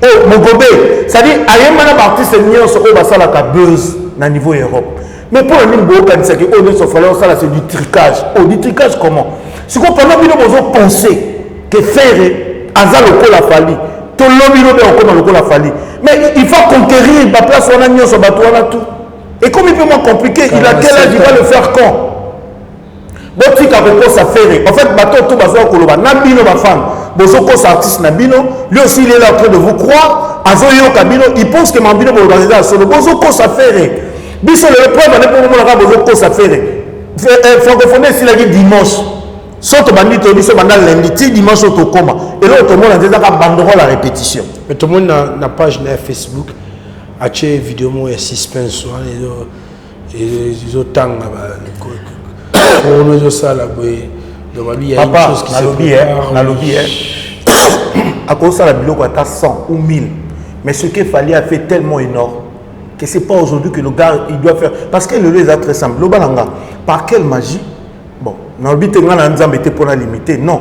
Oh, Mogobe. Ça dit, a Emmanuel Baptiste Nyon, ce qu'on va ça la buzz dans le niveau Europe. Mais pour le niveau c'est du tricage. Oh, du tricage comment? Si vous pendant que vous pensez que faire Azal au la Fali, tout le monde est encore dans le la Fali. Mais il faut conquérir la place où on a mis sur bateau tout. Et comme il peut moins compliqué, il a quel âge, il va le faire quand? Botika Boko ça fait. En fait, bateau tout bazo koloba. Nabino ma femme. Bozoko c'est artiste Nabino. Lui aussi il est là en train de vous croire. Azoyo Kabino, il pense que Mambino Bolobazeza solo. Bozoko ça fait. Biso le preuve on est pour moi là Bozoko ça fait. Francophonie s'il a dit dimanche. Saute bandit au biso bandal lundi, dimanche au coma. Et là tout le monde a déjà banderole la répétition. Mais tout le monde na page na Facebook a ché vidéo mo ya suspense les autant on ça là il y a une chose qui se prépare na lobby à cause ça la biloko à 100 ou 1000 mais ce qu'il fallait a fait tellement énorme que c'est pas aujourd'hui que le gars il doit faire parce que le lieu est très simple le balanga par quelle magie bon na lobby tenga na nzambe te pour la limiter non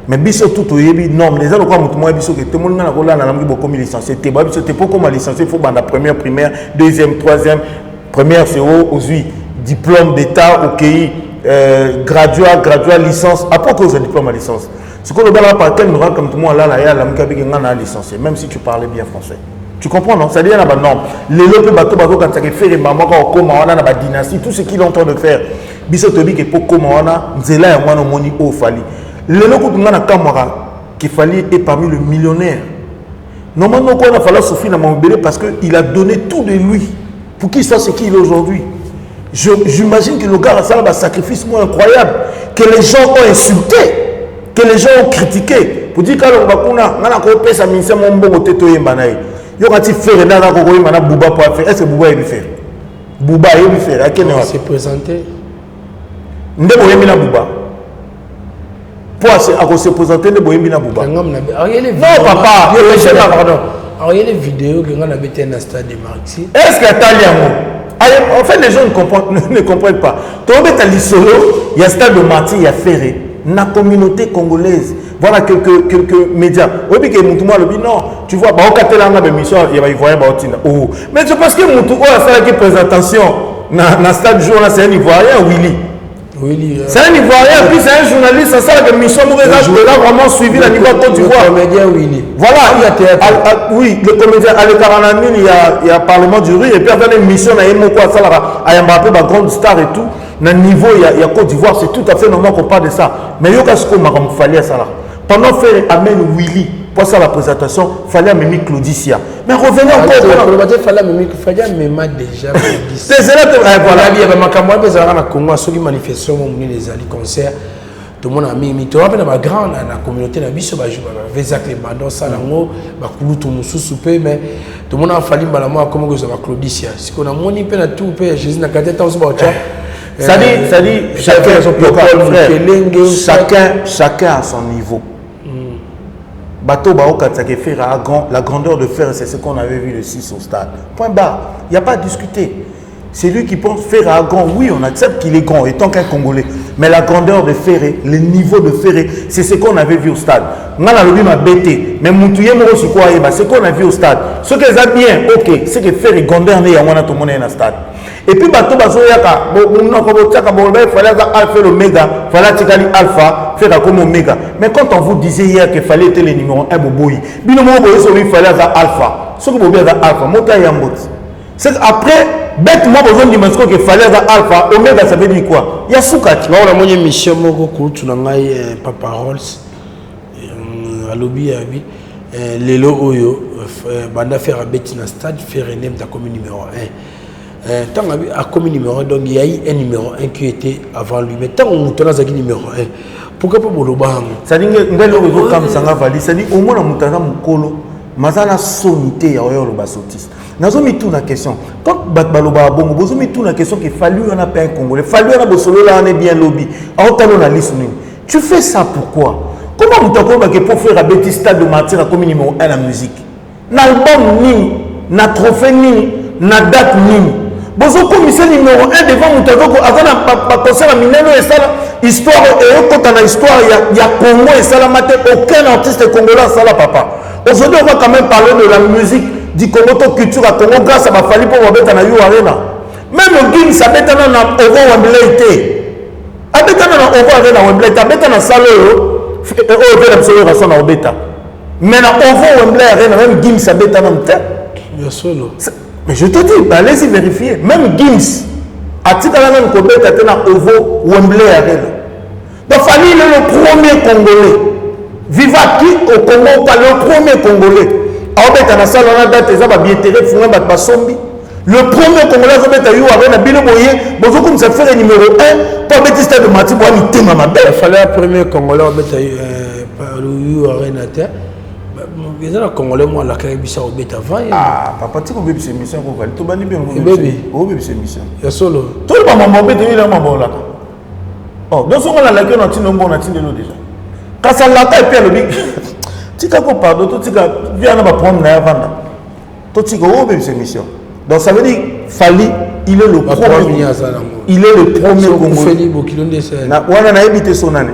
mais biso tout oyebi norme les gens quoi mutu moi biso que tout le monde na kola na namki beaucoup licencié te ba biso te pour comment licencié faut banda première primaire deuxième troisième première c'est aux diplôme d'état au pays graduat licence après cause de diplôme à licence ce qu'on a par quel nous comme tout le monde là il y a la mkabi ngana licencié même si tu parlais bien français tu comprends non ça dit il y a la norme les lopes bateau quand ça fait les mamans quand on a la dynastie tout ce qu'il est en train de faire biso tobi que pour comment on a nzela ya mwana moni o fali les locaux tout ngana kamara qui fallait est parmi le millionnaire normalement qu'on a fallu souffrir dans mon bébé parce que il a donné tout de lui pour qu'il soit ce qu'il est aujourd'hui. J'imagine que le gars a fait un sacrifice incroyable, que les gens ont insulté, que les gens ont critiqué. Pour dire que l'on a fait ça, c'est mon bon côté. Il y a fait un Bouba pour faire. Est-ce que Bouba a fait? Bouba a fait. À quel niveau? C'est présenté. Ndé Boyemina Bouba. Pour se présenter, Ndé Boyemina Bouba. Non, papa. Pardon. Alors, il y a les vidéos que l'on a mis dans le stade de Marxi. Est-ce que en fait, les gens ne comprennent pas. Il y a stade de Marty, il y a Ferré. La communauté congolaise. Voilà quelques médias. Non, tu vois, il y a mais c'est parce que Moutou a fait une présentation dans le stade jour, c'est un Ivoirien, Willy. C'est un Ivoirien, puis c'est un journaliste, c'est ça la mission de là vraiment suivi la niveau Côte d'Ivoire. Le comédien Willy. Voilà, oui, le comédien à l'Ekaranamine, il y a Parlement du Riz, et puis avec une mission à Yemoko, à Mbappé, ma grande star et tout, dans le niveau, il y a Côte d'Ivoire, c'est tout à fait normal qu'on parle de ça. Mais il y a ce qu'on m'a fallu à ça là. Pendant faire amène Willy, pour ça la présentation, il fallait amener Claudicia. Mais revenons encore. Il fallait amener déjà. C'est là que voilà. Il y avait ma camarade, il y avait un Congo, ceux qui manifestaient, les alliés concerts. Tout le monde a mis, tu vois, dans la grande communauté, la biche, les bandons, Salango, tout le mais tout le monde a fallu comment que ça va Claudicia. Si on a mon ipé à tout, Jésus n'a qu'à être en ce moment. Ça dit, chacun à son niveau. Bateau la grandeur de fer, c'est ce qu'on avait vu le 6 au stade. Point barre. Il n'y a pas à discuter. C'est lui qui pense faire à grand. Oui, on accepte qu'il est grand, étant qu'un Congolais. Mais la grandeur de Ferré, le niveau de Ferré, c'est ce qu'on avait vu au stade. Moi, je m'a bêté. Mais Moutouye Moro quoi, c'est ce qu'on a vu au stade. Ce que ça bien, ok, c'est que Ferré, grandeur, il y a tout le monde dans le stade. Et puis, bateau, il fallait alpha l'oméga, il fallait tirer alpha, faire comme oméga. Mais quand on vous disait hier qu'il fallait être le numéro 1, Boboui, il fallait alpha. Ce que vous avez alpha, montagne Yambot. C'est après, bêtement, besoin de dire qu'il fallait alpha, oméga, ça veut dire quoi? Il y a Soukati. On a une mission, Papa Rolls, à lobby, Lelo Oyo, Banda faire un bête dans le stade, faire un de la commune numéro 1. Tant à commune numéro 1, donc il y a eu un numéro 1 qui était avant lui. Mais tant on tourne à numéro 1, pourquoi pas Boloba? Ça dit que nous comme ça va ça dit au moins on mutana mukolo, mazana sonité ya oyo loba sotis. Nazo mi tout la question. Quand Baloba bongo, bozo mi tout la question qu'il fallu on a pas un Congolais, fallu on a bosolo là on est bien lobby. En talon na liste nous. Tu fais ça pourquoi? Comment mutako ba que pour faire un petit stade de martyr comme numéro 1 la musique? Na album ni, na trophée ni, na date ni. Bozo commissaire numéro 1 devant Moutazoko avant un concert à Minelo et ça histoire et quand on a histoire il y a Congo et ça la maté aucun artiste congolais ça la papa. Aujourd'hui on va quand même parler de la musique du Congo to culture à Congo grâce à ma famille pour mettre dans la arena. Même le Guin ça met dans la Ovo Wembley. Avec dans la Ovo Arena Wembley, avec dans la salle oh fait absolument ça na Obeta. Mais na Ovo Wembley Arena même Guin ça met dans la tête. Bien solo. Mais je te dis, allez-y vérifier. Même Gims, à Tikala même Kobe, tu as un Ovo Wembley Arena. Donc Fali, il est le premier Congolais. Viva qui au Congo, pas le premier Congolais. Alors, tu as un salle, on a date, tu as bien terré, tu as un sombi. Le premier Congolais, tu as eu Arena, Bilo Boye, Bozo comme ça fait le numéro 1, pour mettre stade de Mati, pour aller téma ma belle. Il fallait le premier Congolais, tu as eu Arena. Les Congolais, moi, la Caribissa au bête avant. Ah, papa, tu as vu cette mission, tu as vu cette mission. Il y a solo. Tout le monde m'a dit, il a dit, oh, donc on a la gueule, on a tiré l'eau déjà. Quand ça l'a fait, puis le tu as pardon, tu as viens à prendre la vente. Tu as vu cette mission. Donc ça veut dire Fali, il est le premier. Il est le premier Congolais. On a évité son année.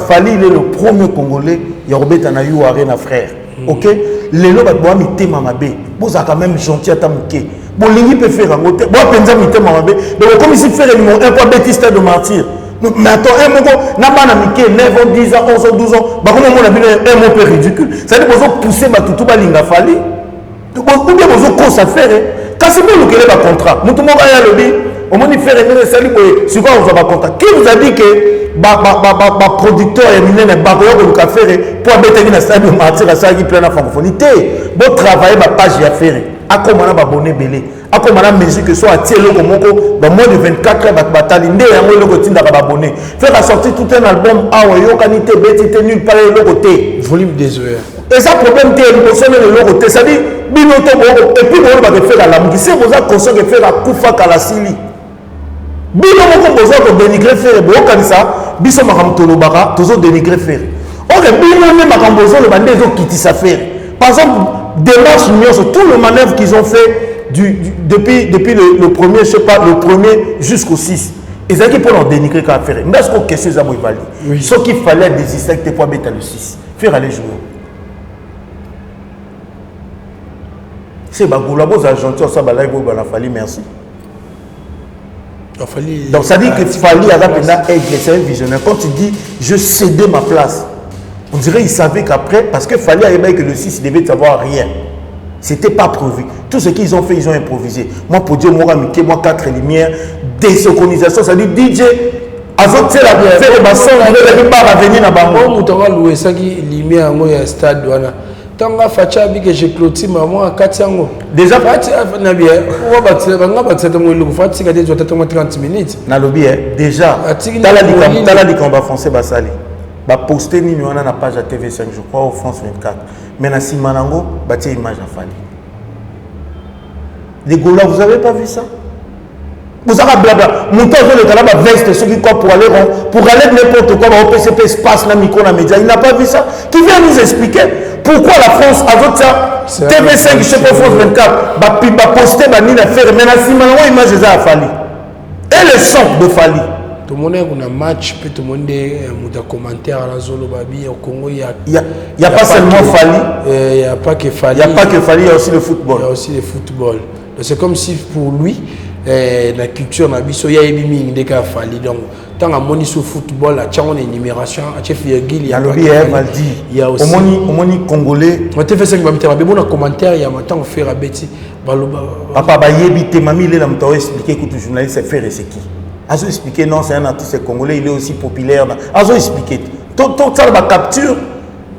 Fali, il est le premier Congolais. Il y a Robert Anayou Arena frère. Ok? Les lois vont m'éter mamabé. Vous avez quand même gentil à t'amouquer. Bon, l'ingé peut faire un mot. Bon, pensez m'éter mamabé. Donc comme ici faire le numéro 1 pour bêtiste de martyr. Mais attends, un mot, n'a pas d'amitié, 9 ans, 10 ans, 11 ans, 12 ans. Bah, comment on a vu un mot peu ridicule? Ça veut dire que vous pousser tout le monde Fali. Ou bien vous avez ça faire. Quand c'est bon, vous avez un contrat. Nous, tout le monde va y aller. Au moins, il fait un salut. Sur quoi vous avez un contrat? Qui vous a dit que le producteur est miné un barrière de café pour mettre un stade de martyr à ça qui plein de francophonie? Vous travaillez ma page à faire. À comment on a abonné belé? À comment on a mesure que soit à tirer le moment dans moins de 24 heures de bataille, il y a un côté d'abonné. Faire sortir tout un album, ah ouais, yo canité, bêtité, nul, pas le côté. Volume des heures. Et ça, problème, c'est que le côté. Ça dit, et puis, on va faire la musique. C'est pour ça qu'on sait faire la koufa kalasili. Bino moko besoin de dénigrer faire bo comme ça biso makamtolo baka tozo dénigrer faire OK bino même makambozo le bande zo kitisa faire par exemple démarche nyonso tout le manœuvre qu'ils ont fait depuis le premier je sais pas le premier jusqu'au 6 ils ont pour leur dénigrer qu'à faire mais est-ce que question ça moi valide ce qu'il fallait désister pour mettre le 6 faire aller jouer c'est bagoula vos agents ça ba live ba la fali merci. Donc ça dit que Fali c'est un visionnaire. Quand tu dis je cédais ma place, on dirait qu'il savait qu'après, parce que Fali a aimé que le 6 devait savoir rien. C'était pas prévu. Tout ce qu'ils ont fait, ils ont improvisé. Moi, pour dire, moi, 4 lumières, désynchronisation, ça dit DJ. Azot, c'est la faire le basson, il ne va pas revenir dans le banc. On va louer ça qui lumière à un stade. Tanga fachabi que j'ai clôturé maman à 4 ans. Déjà, na bien. On va battre, on va battre cette moelle. Il faut que tu aies 30 minutes. Na lobby déjà. T'as dit qu'on va foncer basali. Va poster ni on a na page à TV5 je crois au France 24. Mais na Simanango, bâtir image à Fali. Les Gaulois, vous avez pas vu ça? Vous avez blabla. Mon temps de la veste ceux qui pour aller n'importe quoi au PCP espace la micro la média. Il n'a pas vu ça. Qui vient nous expliquer pourquoi la France a ça TV5 je sais pas France 24 va poster ni affaire mais na Simanango image à Fali. Et le son de Fali. Tout le monde a un match, puis tout le monde a un commentaire à la zone Babi au Congo. Il n'y a pas seulement Fali. Il n'y a pas que Fali. Il n'y a pas que Fali, il y a aussi le football. Il y a aussi le football. C'est comme si pour lui, la culture n'a pas il y a une des cas Fali. Donc, tant que mon sur football, il y a une énumération, il y a il y a aussi. Au moins, Congolais. On te fait ça, mais on a un commentaire, il y a un temps on fait rabeti. Papa, mamie, il a expliqué que le journaliste c'est faire et c'est qui. Azo expliqué non, c'est un artiste congolais, il est aussi populaire. Azo expliqué. Tout ça va capture.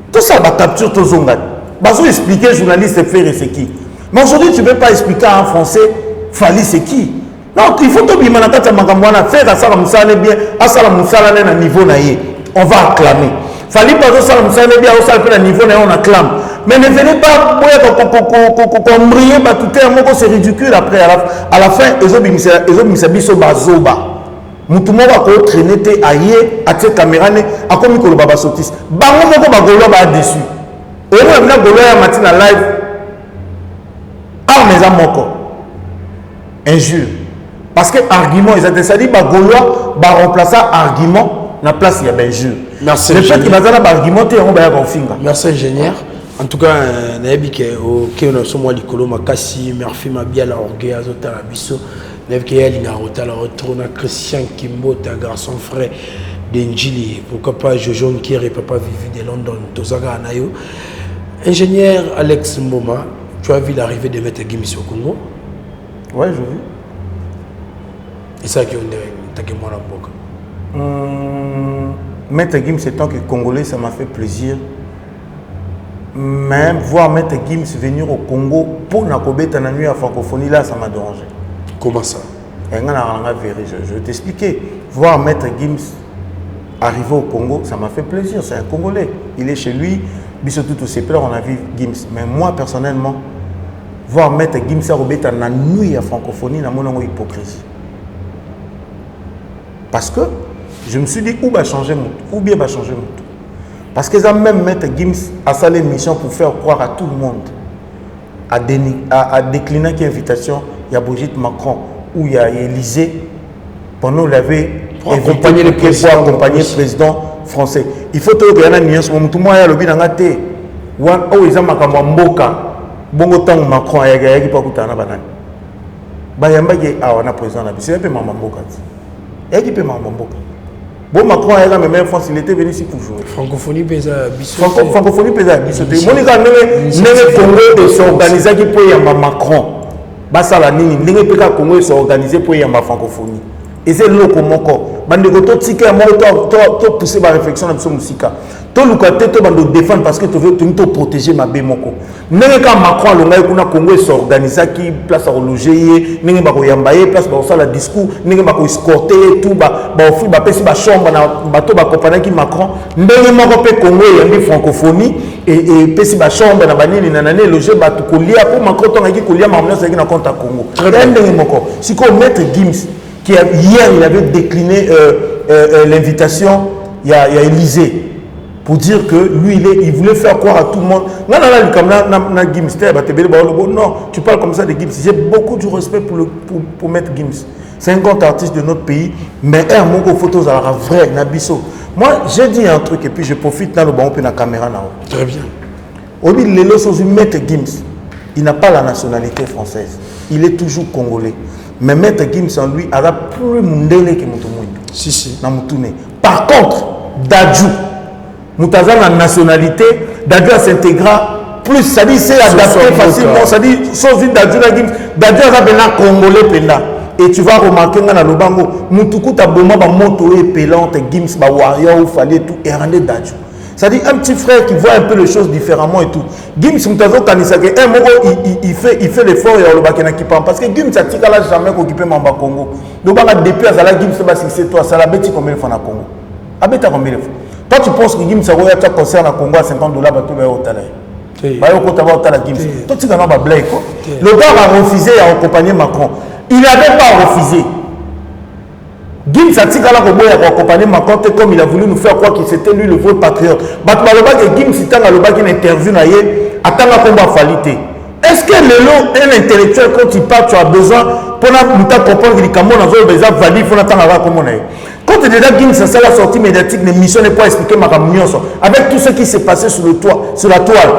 Tout ça va capture tout zonga. Azo expliqué journaliste c'est faire et c'est qui. Mais aujourd'hui tu ne peux pas expliquer en français Fali c'est qui. Non, il faut que tu faire à ça la bien, à ça la niveau naïe. On va acclamer. Fali pas ça la bien, à ça niveau naïe on acclame. Mais ne venez pas qu'on brille, c'est ridicule après à la fin ils ont mis ça bazoba. Mutumo va ko traîner te aye à cette caméra ne a comme ko baba sotis bango moko ba golo ba dessus et on a golo ya matin live armes moko injure parce que argument ils ont dit ba golo ba remplacer argument na place il y a injure. Merci le fait qu'il va dans argumenter on va y finga. Merci ingénieur. En tout cas nayebi ke o ke na so mo likolo makasi merci mabia la orgueil azota la biso. Christian Kimbota, garçon frère d'Enjili, pourquoi pas Jojon Kiri, papa Vivi de London, Tozaga Anayo. Ingénieur Alex Mboma, tu as vu l'arrivée de Maître Gims au Congo? Ouais, je vis. Et ça qui est moi la Maître Gims, c'est tant que Congolais, ça m'a fait plaisir. Même voir Maître Gims venir au Congo pour Nakobeta la nuit à francophonie, là, ça m'a dérangé. Comment ça? Je vais t'expliquer. Voir Maître Gims arriver au Congo, ça m'a fait plaisir. C'est un Congolais. Il est chez lui. Bisous tous ses pleurs, on a vu Gims. Mais moi, personnellement, voir Maître Gims à Robeta la nuit à francophonie, c'est mon hypocrisie. Parce que je me suis dit, où va changer mon tout, ou bien va changer mon tout. Parce que ça même Maître Gims a sa mission pour faire croire à tout le monde, à décliner une invitation, il y a Brigitte Macron ou il y a Élysée, pendant qu'il avait accompagner le président français. Il faut que il y ait une nuance, tout le monde a le bien dans thé. Ou ils ont Makamboka, bon temps Macron a gagné pas coûter na banane. Bayamba qui a un président là, c'est un peu Mamboka. Et qui peut Mamboka. Bon, Macron a même France, il était venu ici pour jouer. Francophonie pesa biso. Francophonie pesa biso. Monica n'est Congo s'organiser qui peut y avoir Macron. Basa la nini, n'est pas Congo s'organiser pour y avoir francophonie. Et c'est le comoko. Bande de ticket à moi, to pousser ma réflexion dans ce musica. To lukaté to bande défendre parce que tu veux te protéger ma bémoko. N'est pas Macron le ngai kuna Congo s'organiser qui place à loger, n'est pas koyambaye place pour ça la discours, n'est pas ko escorter tout ba offrir ba pesi ba chambre na bato ba compagnie qui Macron, n'est moko pe Congo yambi francophonie et pesi ba chambre na banini na nané loger ba to kolia pour Macron to ngai kolia mamna ça qui na compte à Congo. N'est moko. Si ko Maître Gims qui hier il avait décliné l'invitation, il y a Élysée pour dire que lui il voulait faire croire à tout le monde. Non, tu parles comme ça de Gims. J'ai beaucoup de respect pour Maître Gims. C'est un grand artiste de notre pays, mais un mot de photos à la vraie, Nabiso. Moi, j'ai dit un truc et puis je profite dans le bon peu de la caméra. Très bien. Au lieu de l'élo sur Maître Gims, il n'a pas la nationalité française. Il est toujours congolais. Mais Maître Gims en lui, elle a plus mundele que Moutoumouine. Si. Par contre, Dadju, Moutaza la nationalité, Dadju s'intégra plus, ça dit c'est adapté facilement, ça dit, sauf Dadju la Gims, Dadju a bien congolais pena. Et tu vas remarquer dans le bango, Moutoukou ta boma ba moto et pelante, Gims ba warrior ou fallait tout et rendre Dadju. C'est-à-dire un petit frère qui voit un peu les choses différemment et tout. Gims Moutazo Kanisake, un mot il fait l'effort et le bakena qui parle. Parce que Gims a tika là jamais occupé Mamba Congo. Donc depuis à Zala Gims c'est toi, ça l'a bêti combien de fois na Congo. Abeta combien de fois. Toi tu penses que Gims a eu un concert à Congo à 50 $, bah tu vas au Talay. Bah au Kota va au Talay Gims. Toi tu n'as pas blague quoi. Le gars a refusé à accompagner Macron. Il n'avait pas refusé. Gims a dit qu'il a accompagné Macron comme il a voulu nous faire croire que c'était lui le vrai patriote. Mais Gims a une interview à est-ce que un intellectuel, quand il parle, tu as besoin pour comprendre qu'il y a valide, quand déjà Gims a la sortie médiatique, l'émission n'est pas expliquée avec tout ce qui s'est passé sur la toile.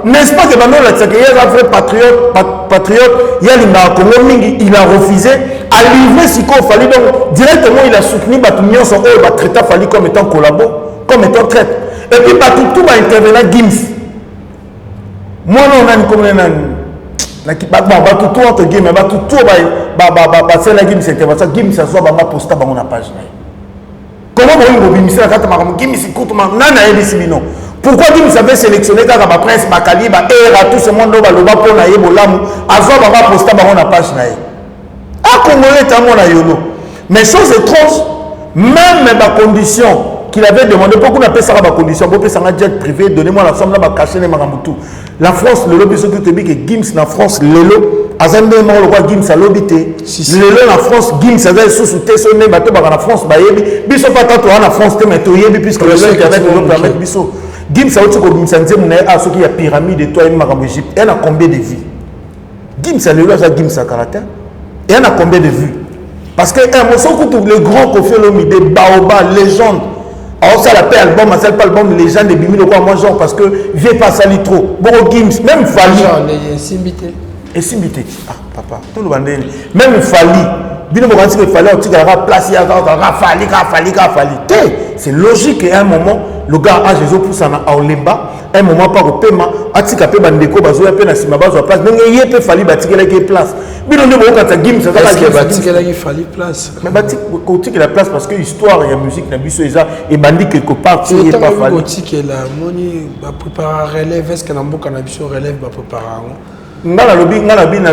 N'est-ce pas que il y a un vrai patriote, il a refusé à livrer ce qu'il fallait. Donc, directement, il a soutenu Batoumion son traité Fali comme étant collabo, comme étant traite. Et puis, tout va intervenir Gims. Moi, non, on a une communauté. Tout entre guillemets, tout c'est la Gims intervention. Gims, ça soit posta dans la page. Comment vous avez mis ça à Gims, écoute, non. Pourquoi Gims avait sélectionné quand ma prince, ma calibre, et tout ce monde, le bas pour naïe, bolam, à soit posta dans la page. À Congolais, t'as mon ayolo. Mais chose étrange, même mes conditions qu'il avait demandé, pourquoi on appelle ça ma condition, pour faire un jet privé, donnez-moi la somme là, ma cacher les maraboutou. La France, le lobby, surtout te dit que Gims, la France, l'élo, Azambe, le roi Gims, a l'obité. L'élo, la France, Gims, a sous-souté, son nez, bateau, la France, bayebi, biso pas tant, la France, te met au yebi, puisque le seul internet nous permet biso. Gims, a aussi comme Gims, a dit, ce qui y a pyramide, et toi, il m'a Égypte. Elle a combien de vies? Gims, a l'élo, ça Gims, a caractère. Et elle a combien de vues? Parce que le grand Kofi Olomide, des Baobab, légende. Alors ça l'appelle album, mais ça pas album légende de Bimino quoi moi genre parce que j'ai pas sali trop. Bon Gims, même Fali. Et Simbité. Ah papa, tout le monde. Même Fali. Bino mo quand il fallait on tire la place il y a Fali. C'est logique qu'à un moment le gars a Jésus pour ça na Olemba un moment pas au paiement atika pe bandeko bazoya pe na sima bazo place donc il peut falloir batikela ki place bino ne boko kata gim ça va batikela ki fallait place mais batik kotika la place parce que histoire et musique na biso eza et bandi quelque part il est pas fallu kotikela moni ba préparer relève est-ce que na mboka na biso relève ba préparer ngala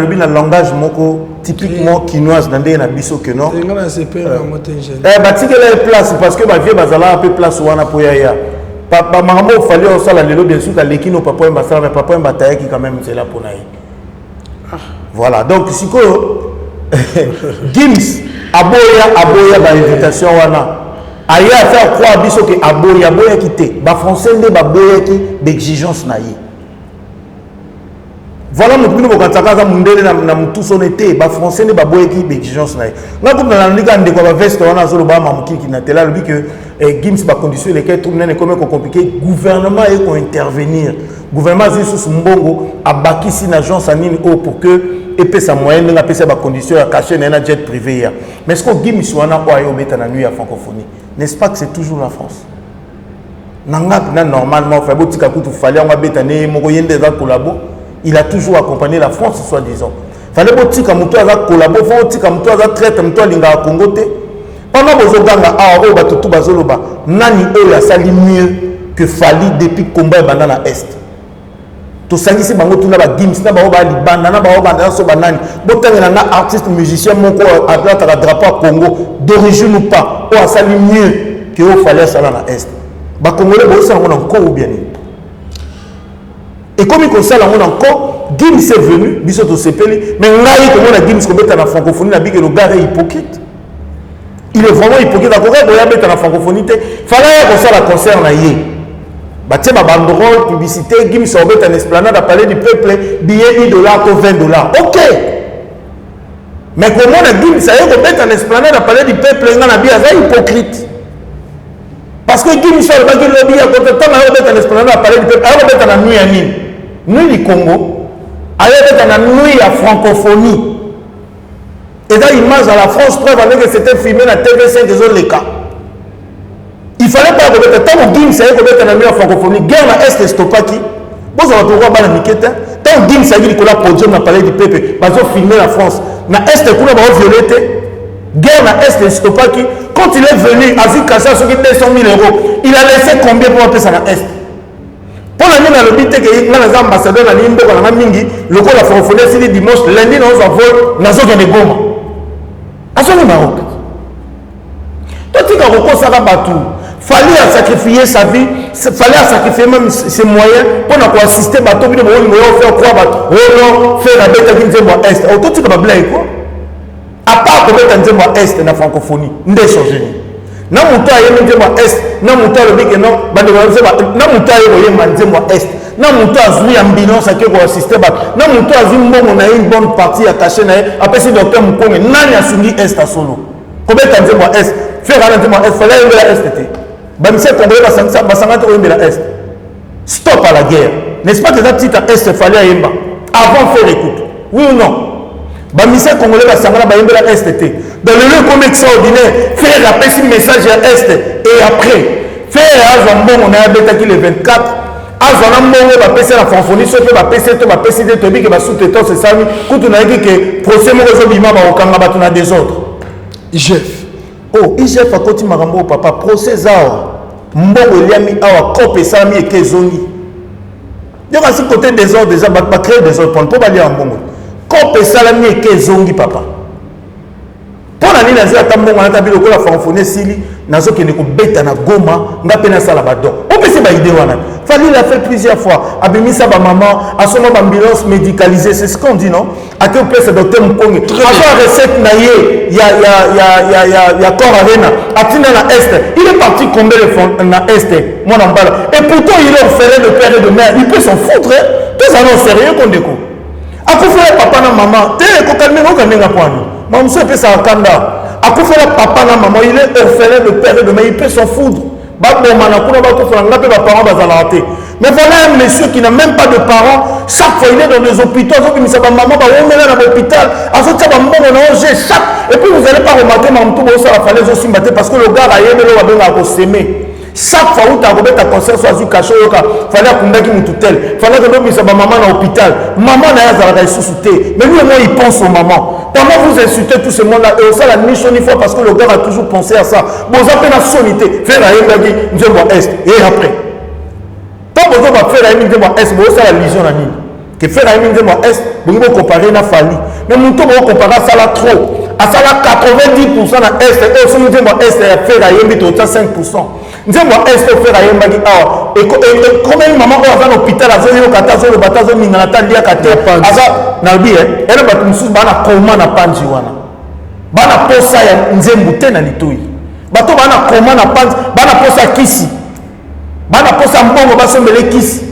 lobi na langage moko typiquement quinoise dans des na biso que non ngala c'est pas monter jeune batikela place parce que ba vie bazala un peu place wana po ya papa maman il fallait au sala lelo bien sûr ka lekino papa et basala mais papa et bataille qui quand même c'est là pour naï voilà donc siko Gims aboya ba invitation wana aya faire croire biso que aboya quitté ba français ne ba boya qui d'exigence naï voilà mon premier bokataka za mundele na mutu sonete ba français ne ba boye ki d'exigence na nga comme na ndika ndeko ba veste wana zo ba mamuki ki na tela lobi que Gims ba condition lesquelles tout nene comme compliqué gouvernement et ko intervenir gouvernement sous mbongo abakisi na agence anini o pour que epé sa moyenne na pesa ba condition ya cacher na jet privé ya mais ce que Gims wana ko ayo beta na nuit ya francophonie n'est-ce pas que c'est toujours la France nanga na normalement fa botika kutu fallait on beta ne moko yende za collabo. Il a toujours accompagné la France, soi-disant. Il fallait que Moutou a collaboré, il fallait que Moutou a traité Moutou a Congo. Pendant que vous avez Nani a sali mieux que Fali depuis le combat dans l'Est. Tout ça, c'est que vous avez Gims, vous avez un artiste musicien, un drapeau Congo, d'origine ou pas, ou a sali mieux que vous fallait ça dans l'Est. Les Congolais, vous avez encore ou bien. Et comme il conseille encore, Gims est venu, Bissoto Sepeli, mais là, comme on a Gims comme dans la francophonie, il que le gars est hypocrite. Il est vraiment hypocrite. D'accord, il y a dans la francophonie, il fallait que ça la concerne. Il y a une banderole, publicité, Gims a un esplanade à parler du peuple, billet $1 ou $20. Ok. Mais comment on a Gims a un esplanade à parler du peuple, il est hypocrite. Parce que Gims a un billet à côté, tant qu'il y a un esplanade à parler du peuple, il y a un nuit à Nîmes. Nous, le Congo, avec la nuit à francophonie. Et dans l'image à la France, preuve avec que c'était filmé à TV5 des cas. Il fallait pas que le temps où Gims a eu la nuit à francophonie, guerre à Est et Stopaki, vous avez trouvé la Niketa, tant que Gims a eu le podium à parler du peuple, ils ont filmé la France. Na Est et Koula, ils ont violé, guerre à Est et Stopaki, quand il est venu, Aziz Kassa, ce qui était 200 000 €, il a laissé combien pour appeler ça à Est? Pour l'année, dans le but que les ambassadeurs de l'Inde, le coup de la francophonie, c'est le dimanche, lundi, nous avons vol, nous avons des gommes. À ce Maroc. Toi, tu as recours à Batou. Fallait sacrifier sa vie, fallait sacrifier même ses moyens pour assister à Batou, pour faire quoi Batou. Oh non, faire la bête qui est Est. Autant tu as blague quoi. À part que tu as Est dans la francophonie, nous avons changé. Na muto aye nzembo est na muto le bike non bande ko nzembo na muto aye ko yemba nzembo est na muto azui ambulance ake ko assister ba na muto azui mbongo na une bonne partie attaché na après si docteur Mukonge nani asungi est à solo ko beta nzembo est faire ala nzembo est fallait yemba est te ba mise congolais ba sangata ko yemba est stop à la guerre n'est-ce pas que ça petite est fallait yemba avant faire écoute oui ou non ba mise congolais ba sangata ba yemba est dans le lieu comme extraordinaire, faire la paix message à Est et après, faire un bon, on a abattu le 24, un bon, on va passer la francophonie, on va passer des tobiques, on va sous-traitant, c'est ça, quand on a dit que procès Morozo-Bima va au Kangaba, on a des autres. IGF. Oh, IGF a continué Marambo, papa, procès Zao, Mbongo Liami, Awa, Kope, Sami et Kezoni. Il y a aussi côté des autres, déjà, on va créer des autres points, pour aller en Mbongo. Kope, Salami et Kezoni, papa. Pour la ligne à Tambon, on a vu le francophonie Sili, Nazo qui est bête na Goma, n'a pas ça là-bas. On peut se balader. Fallait l'a fait plusieurs fois. Abimi sa maman, à son ambulance médicalisée, c'est ce qu'on dit, non? À quel place le docteur Mukonge. Avant recette naïe, il y a corps arena. Atina na Est. Il est parti combien de fois na Est? Moi n'en parle. Et pourtant il est offert de père et de mère. Il peut s'en foutre. Tous ça non sérieux qu'on découvre. À quoi faire papa na maman? T'es calmé, on calme la poigne. Mon monsieur peut s'en kanda. À quoi faire papa na maman? Il est offert de père et de mère. Il peut s'en foutre. Mais voilà un monsieur qui n'a même pas de parents. Chaque fois il est dans les hôpitaux. Il dit maman, on est là dans l'hôpital. Et puis vous n'allez pas remarquer parce que le gars a aimé s'aimer. chaque fois où tu as remis ta concert soit sur cachot fallait que tu tel fallait que tu maman à l'hôpital maman n'a pas ressuscité mais lui moi il pense aux mamans pendant vous insultez tout ce monde là et ça la mission une fois parce que le gars a toujours pensé à ça bon ça fait la sonité faire la yembagi nous moi est et après tant que va faire la yembagi moi est bon ça la vision la ligne que faire la yembagi moi est vous pouvez comparer na fali mais mon temps on compare ça là trop à ça là 90% na est et aussi nous moi est faire la yembagi tout 5%. Nous avons fait la yembagi et combien de mamans ont à l'hôpital à zone katazo le batazo minata lia kate asa na bi elle ba tumsu bana koma na panji wana bana posa ya nzembu tena litoi bato bana koma na panji bana posa kisi bana posa mbongo basombele kisi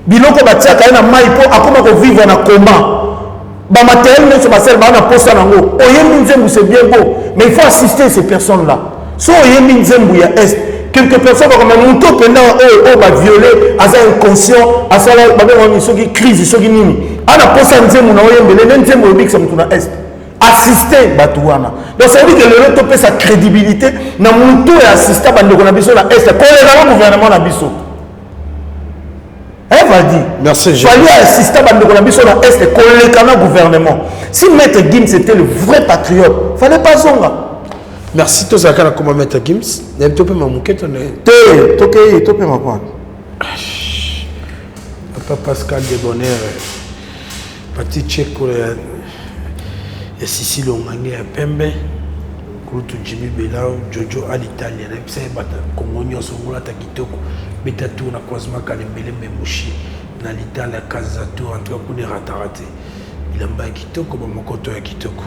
biloko batia ka na mai po akoma ko vivre na coma ba matériel ne se basel bana posa nango oyembi nzembu c'est bien beau mais il faut assister ces personnes là so oyembi nzembu ya est quelques personnes comme un mouton pendant va violer à ça inconscient à ça là qui crise qui nini à la poste nzembu na oyembele nzembu obik ça mutuna est assister batouana donc ça veut dire que le topé sa crédibilité na mouton et assister bandeko na biso na est ko le gouvernement na biso elle va dire merci fallait assister bandeko na biso na est ko le gouvernement si maître Gims était le vrai patriote fallait pas zonga. Merci tous à la comment mettre Gims. N'aime pas ma mouquette on est. Topé ma quoi. Papa Pascal de Bonheur. Petit check pour et Sissi Longani à Pembe. Koutou Jimmy Belao, Jojo à l'Italie. N'aime pas bata Congonio Songola Takitoko. Betatou na Kwazma Kalembele Memouchi. Na l'Italie la Kazato entre Kune Ratarate. Il a un Kitoko, mon coton à Kitoko.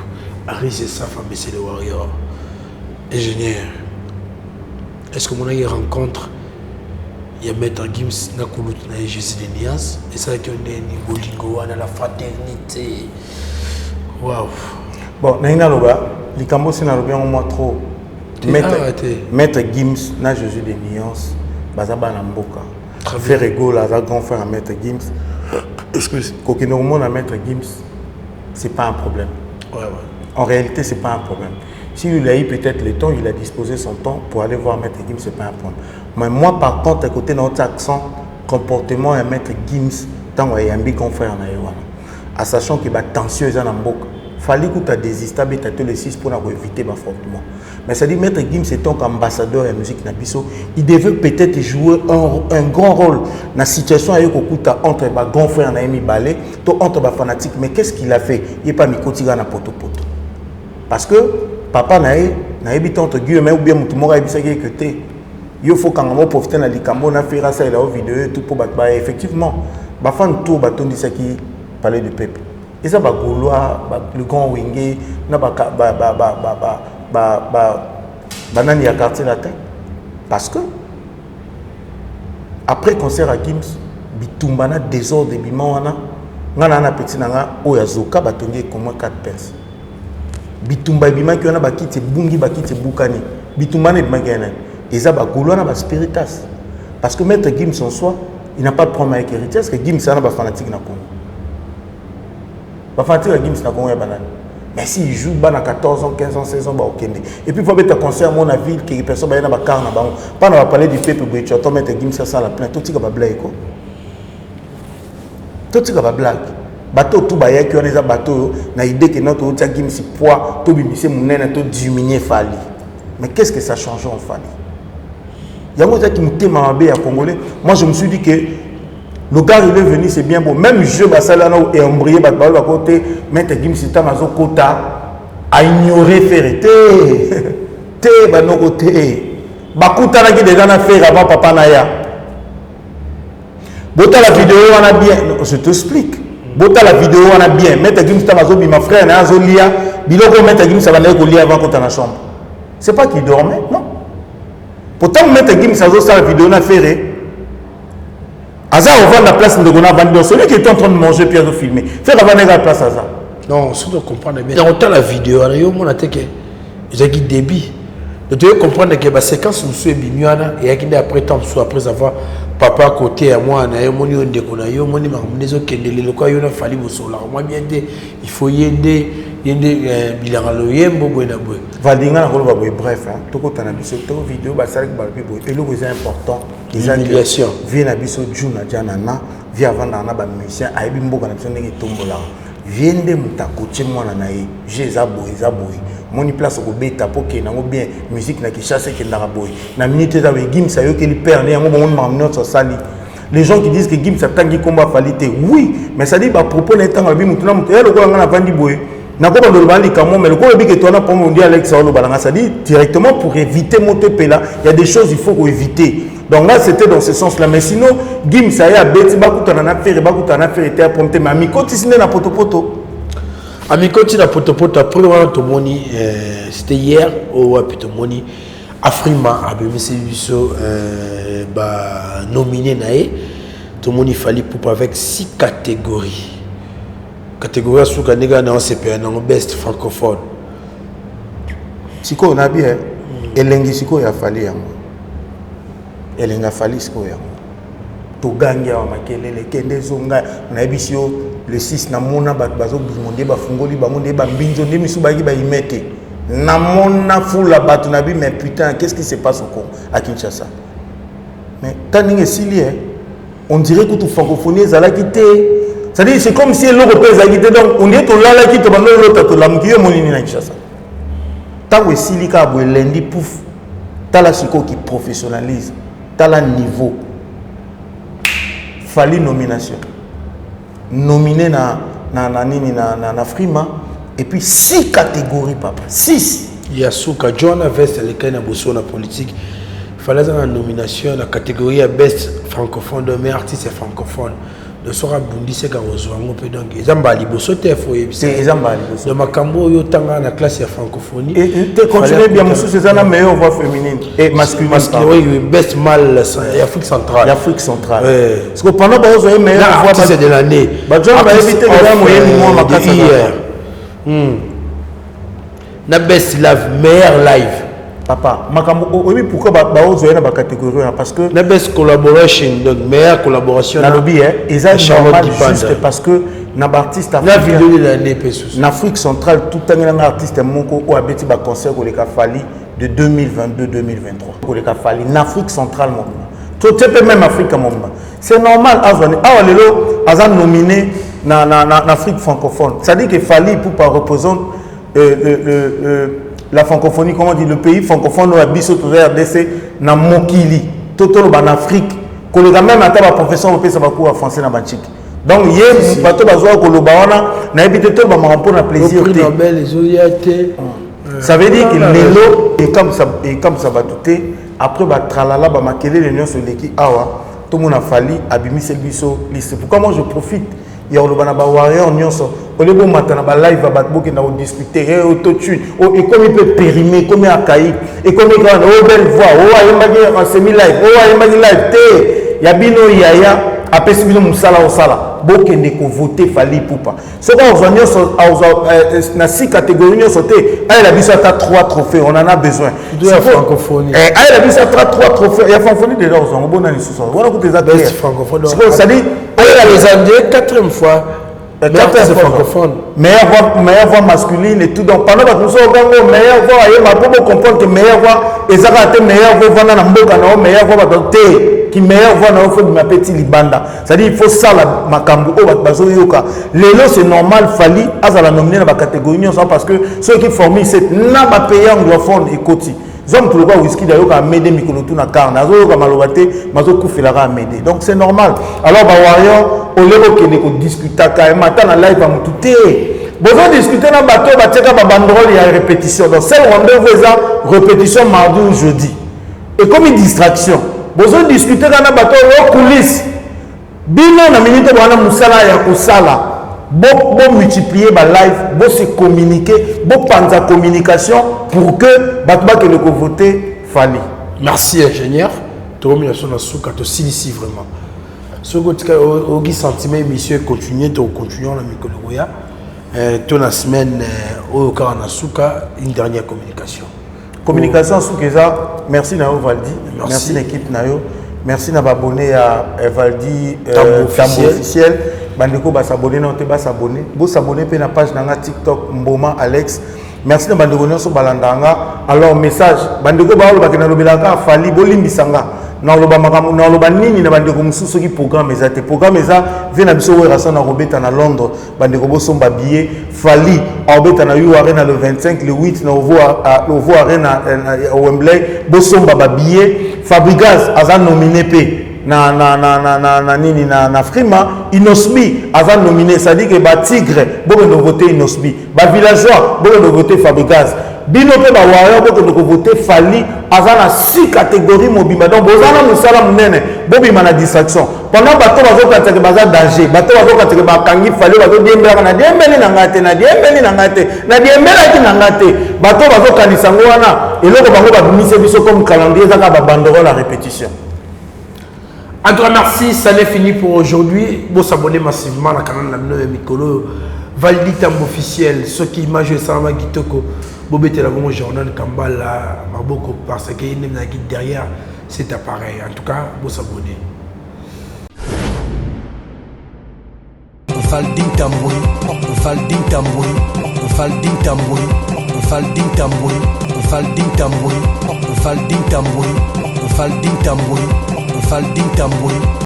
Aris et sa femme, c'est le warrior. Ingénieur, est-ce que mon ami rencontre il y a Maître Gims na Koulout na Jésus de Nias et ça qui on est Nigolingo à la fraternité. Waouh. Bon, naina loba, likambo c'est na loba on moi trop. Maître Gims na Jésus de Nias, bazaba na mboka. Frère Ego là, grand frère à Maître Gims. Excuse. Kokino mon à Maître Gims, c'est pas un problème. Ouais. En réalité, c'est pas un problème. S'il a eu peut-être le temps, il a disposé son temps pour aller voir Maître Gims, c'est pas un problème. Mais moi, par contre, à côté de notre accent, comportement à Maître Gims, tant qu'il y a un big confrère en Aïwana, en sachant qu'il y a tension dans la boucle, il fallait que tu aies désistabilisé le 6 pour éviter l'affrontement. Mais ça dit, Maître Gims est tant qu'ambassadeur de la musique Nabiso, il devait peut-être jouer un grand rôle dans la situation entre les grands frères Naïmi Balé, entre les fanatiques. Mais qu'est-ce qu'il a fait? Il n'est pas mis quotidien à poto. Parce que papa n'a habité entre guillemets ou bien tout le monde a habité que t'es. Il faut quand on profite de l'icambo, on a fait ça et la vidéo tout pour battre. Effectivement, bafan tout baton dit ça qui parlait du peuple. Et ça va Gaulois, le grand Wingé, na banani à quartier latin. Parce que après concert à Gims, bitumbana désordre bimawana, ngana petit nanga oyazoka batongi comme 4 personnes. Bitumba bima ki wana bakiti bungi bakiti bukani bitumba ne bima gena eza ba golwana ba spiritas parce que Maître Gims en soi il n'a pas de problème avec héritier parce que Gims ana ba fanatique na Congo ba fanatique Gims na Congo ya banane mais si il joue bana 14 ans 15 ans 16 ans ba okende et puis faut mettre concert à mon avis que personne ba na ba car na bango pas na ba parler du peuple bretcho to Maître Gims ça la plein tout tika ba blague ko tout tika ba blague bateau tout baye qui on les a bateau na idée que notre outil Gims poids to bimise munene to diminuer Fali mais qu'est-ce que ça change en Fali yango ça qui me témambe à congolais moi je me suis dit que le gars il est venu c'est bien beau même jeu basala na et embrayé batbalo à côté Maître Gims ta mazo kota a ignorer faire té ba no côté bakuta na ki déjà na faire avant papa na ya bota la vidéo on a bien je t'explique. Bota la vidéo on a bien Maître Gims tamazobi ma frère na azolia biloko Maître Gims ça va aller coller avant qu'on dans la chambre c'est pas qu'il dormait non pourtant Maître Gims azo ça la vidéo na ferré Aza on va la place de Gona Vando celui qui est en train de manger puis azo filmer faire avant la place Aza non si tu comprends bien on t'a la vidéo alors yo mona teke j'ai qui débit de te comprendre que la séquence nous suit bimiana et qui après temps après avoir papa à côté à moi na yo moni on yo moni ma mnezo kendele le quoi yo na fali bosola moi bien il faut y aider yende bilangalo yembo boy na boy Valdinga na koloba boy bref toko tana biso to vidéo ba sala ba bibo eloko c'est important humiliation vie na biso juna jana na vie avant na ba musicien ayebi mboka na biso ndenge tombola viende mutakoche mwana na ye je za boy moni place ko beta poke na ngo bien musique na Kinshasa ke ndaka boy na minute za we Gims ayo ke li père ne ngo bon mamno so sali. Les gens qui disent que Gims a tangi combat falité, oui, mais ça dit bah propos n'étant à bim tout le le quoi on a vendu boy. N'a pas de bandi comme mais le quoi que toi na pour mon dire Alex Olo balanga ça dit directement pour éviter monter là, il y a des choses il faut éviter. Donc là c'était dans ce sens là mais sinon Gims ça y a bête ba kutana na faire était à prompter mais Amiko tisine na poto. Amiko tisine na poto après on to moni c'était hier au apito moni Afrima a bénéficié nominé naé tout le monde il fallait pour avec 6 catégories sous kanega na CPA na best francophone siko na bien elengi siko ya fali yango elenga fali siko yango to gangia wa makelele kende zonga na ebisio le 6 na mona bazo bimonde ba fungoli ba monde ba mbinzo ndemi subaki ba imete na mona fula batu na bi mais putain qu'est-ce qui se passe au Congo à Kinshasa mais taninge sili on dirait que tout francophonie za la quitter c'est-à-dire c'est comme si l'Europe a quitté donc on dit to la la quitte bando l'autre to la mkiyo monini na Kinshasa tawe sili ka bo lendi pouf tala siko qui professionnalise tala niveau fali nomination nominé na Frima et puis 6 catégories papa 6 Yasuka John Vest le cas na bosso na politique il fallait une nomination la catégorie best francophone de meilleur artiste francophone de sera bundi c'est quand on peut donc ezambali bosso te faut c'est ezambali bosso de makambo yo tanga na classe ya francophonie et te continuer bien monsieur c'est la meilleure voix féminine et masculine oui best mâle Afrique centrale parce que pendant que vous avez meilleure voix c'est de l'année bah John va éviter de moyen moi ma classe na best live meilleur live papa makambo oui pourquoi ba ozoya na ba catégorie parce que la best collaboration donc meilleure collaboration na lobby ils ont normal juste parce que na artiste la vidéo de l'année en Afrique centrale tout un artiste moko o abeti ba concert ko le Kafali de 2022 2023 ko le Kafali en Afrique centrale mon tout peut même Afrique mon c'est normal azone lelo azan nominé na Afrique francophone ça dit que Fali pour pas représenter la francophonie, comment on dit, le pays francophone, la biso to RDC, na mokili, totolo en Afrique, que le même à la profession européenne, ça va courir français na banchik. Donc hier, bateau bazoa ko lo baona, na ebité to ba marapon na plaisir. Ça veut dire que l'élo et comme ça va tout après ba tralala ba makele l'union sur l'équipe awa, tout le monde a fallu abimi c'est biso liste. Pourquoi moi je profite? Il y a le warrior nyonso on est bon maintenant ba live ba boki na discuter et autotune et comme il peut périmer comme akaï et comme il a belle voix ayembaki en semi live ayembaki live te ya bino yaya apesi bino musala osala bokende ko voter Fali Ipupa ce qu'on a nyonso na 6 catégories nyonso te ay la biso ata 3 trophées on en a besoin de la francophonie ay la biso ata 3 trophées ya francophonie de l'or on bona ni soso voilà que tes best francophone ça dit les Anglais 4e fois francophone meilleure voix masculine et tout donc pendant que nous sommes meilleure voix et ma pour comprendre que meilleure voix et ça a meilleure voix dans mboka na meilleure voix docteur qui meilleure voix na faut ma petit libanda ça dit il faut ça la makambo o bazo yoka lelo c'est normal Fali azala nominé dans la catégorie parce que ceux qui forment c'est na ba pays anglophone et koti zom pour le quoi whisky d'ailleurs à m'aider mikolotu na carne azo ka malobate mazo kufilaka m'aider donc c'est normal alors ba warrior au level que ne discuter ka matin na live am touté besoin discuter na bateau ba teka ba banderole ya répétition donc c'est rendez-vous ça répétition mardi ou jeudi et comme une distraction besoin discuter na bateau au coulisses bino na minute bana musala ya kosala bon multiplier ba live bon se communiquer bon penser communication pour que batba que le voter Fali. Merci ingénieur termination na souka to silisi vraiment ce que au sentiment émission continuer to continuons la mikoloya to la semaine au cas na souka une dernière communication soukeza merci na Valdi merci l'équipe na yo merci na abonné à Valdi Tambo officiel bandeko ba s'abonner non te ba s'abonner bo s'abonner pe na page na TikTok Mboma Alex. Merci na bandeko nyonso balandanga. Alors message bandeko ba oloba na lobelaka fali bolimbisanga na oloba makamu na oloba nini na bandeko mususu ki programme ezate programme eza vena biso we rasa na robeta na Londres bandeko bo somba billet fali obeta na yo arena le 25 le 8 na ovo arena Wembley bo somba ba billet Fabregas aza nominé pe na nini na Frima Inosbi aza nominé, ça dit que ba Tigre beaucoup de voter Inosbi ba Villageois beaucoup de voter Fabregas bino pe ba Warrior beaucoup de voter Fali aza na 6 catégories mobima donc bozana musala munene bobima na distraction pendant bato bazokata ke baza danger bato bazokata ke bakangi Fali bazodiembela na diembeli na ngate na diembeli na ngate na diembela ki na ngate bato bazokanisa ngo wana eloko bango babimise biso comme calendrier zaka ba banderole la répétition. En tout cas, merci, ça n'est fini pour aujourd'hui. Vous s'abonnez massivement à la canal de Mikolo. Valdi Tambo officiel, ceux qui imaginent ça, Kitoko, Bobé Telabon, journal Kambala, Maboko, parce qu'il y a une guide derrière cet appareil. En tout cas, vous s'abonnez. Valdi Tambo, Valdi Tambo, Valdi Tambo, Valdi Tambo, Valdi Tambo, Valdi Tambo, Valdi Tambo. Faldin Tamboui.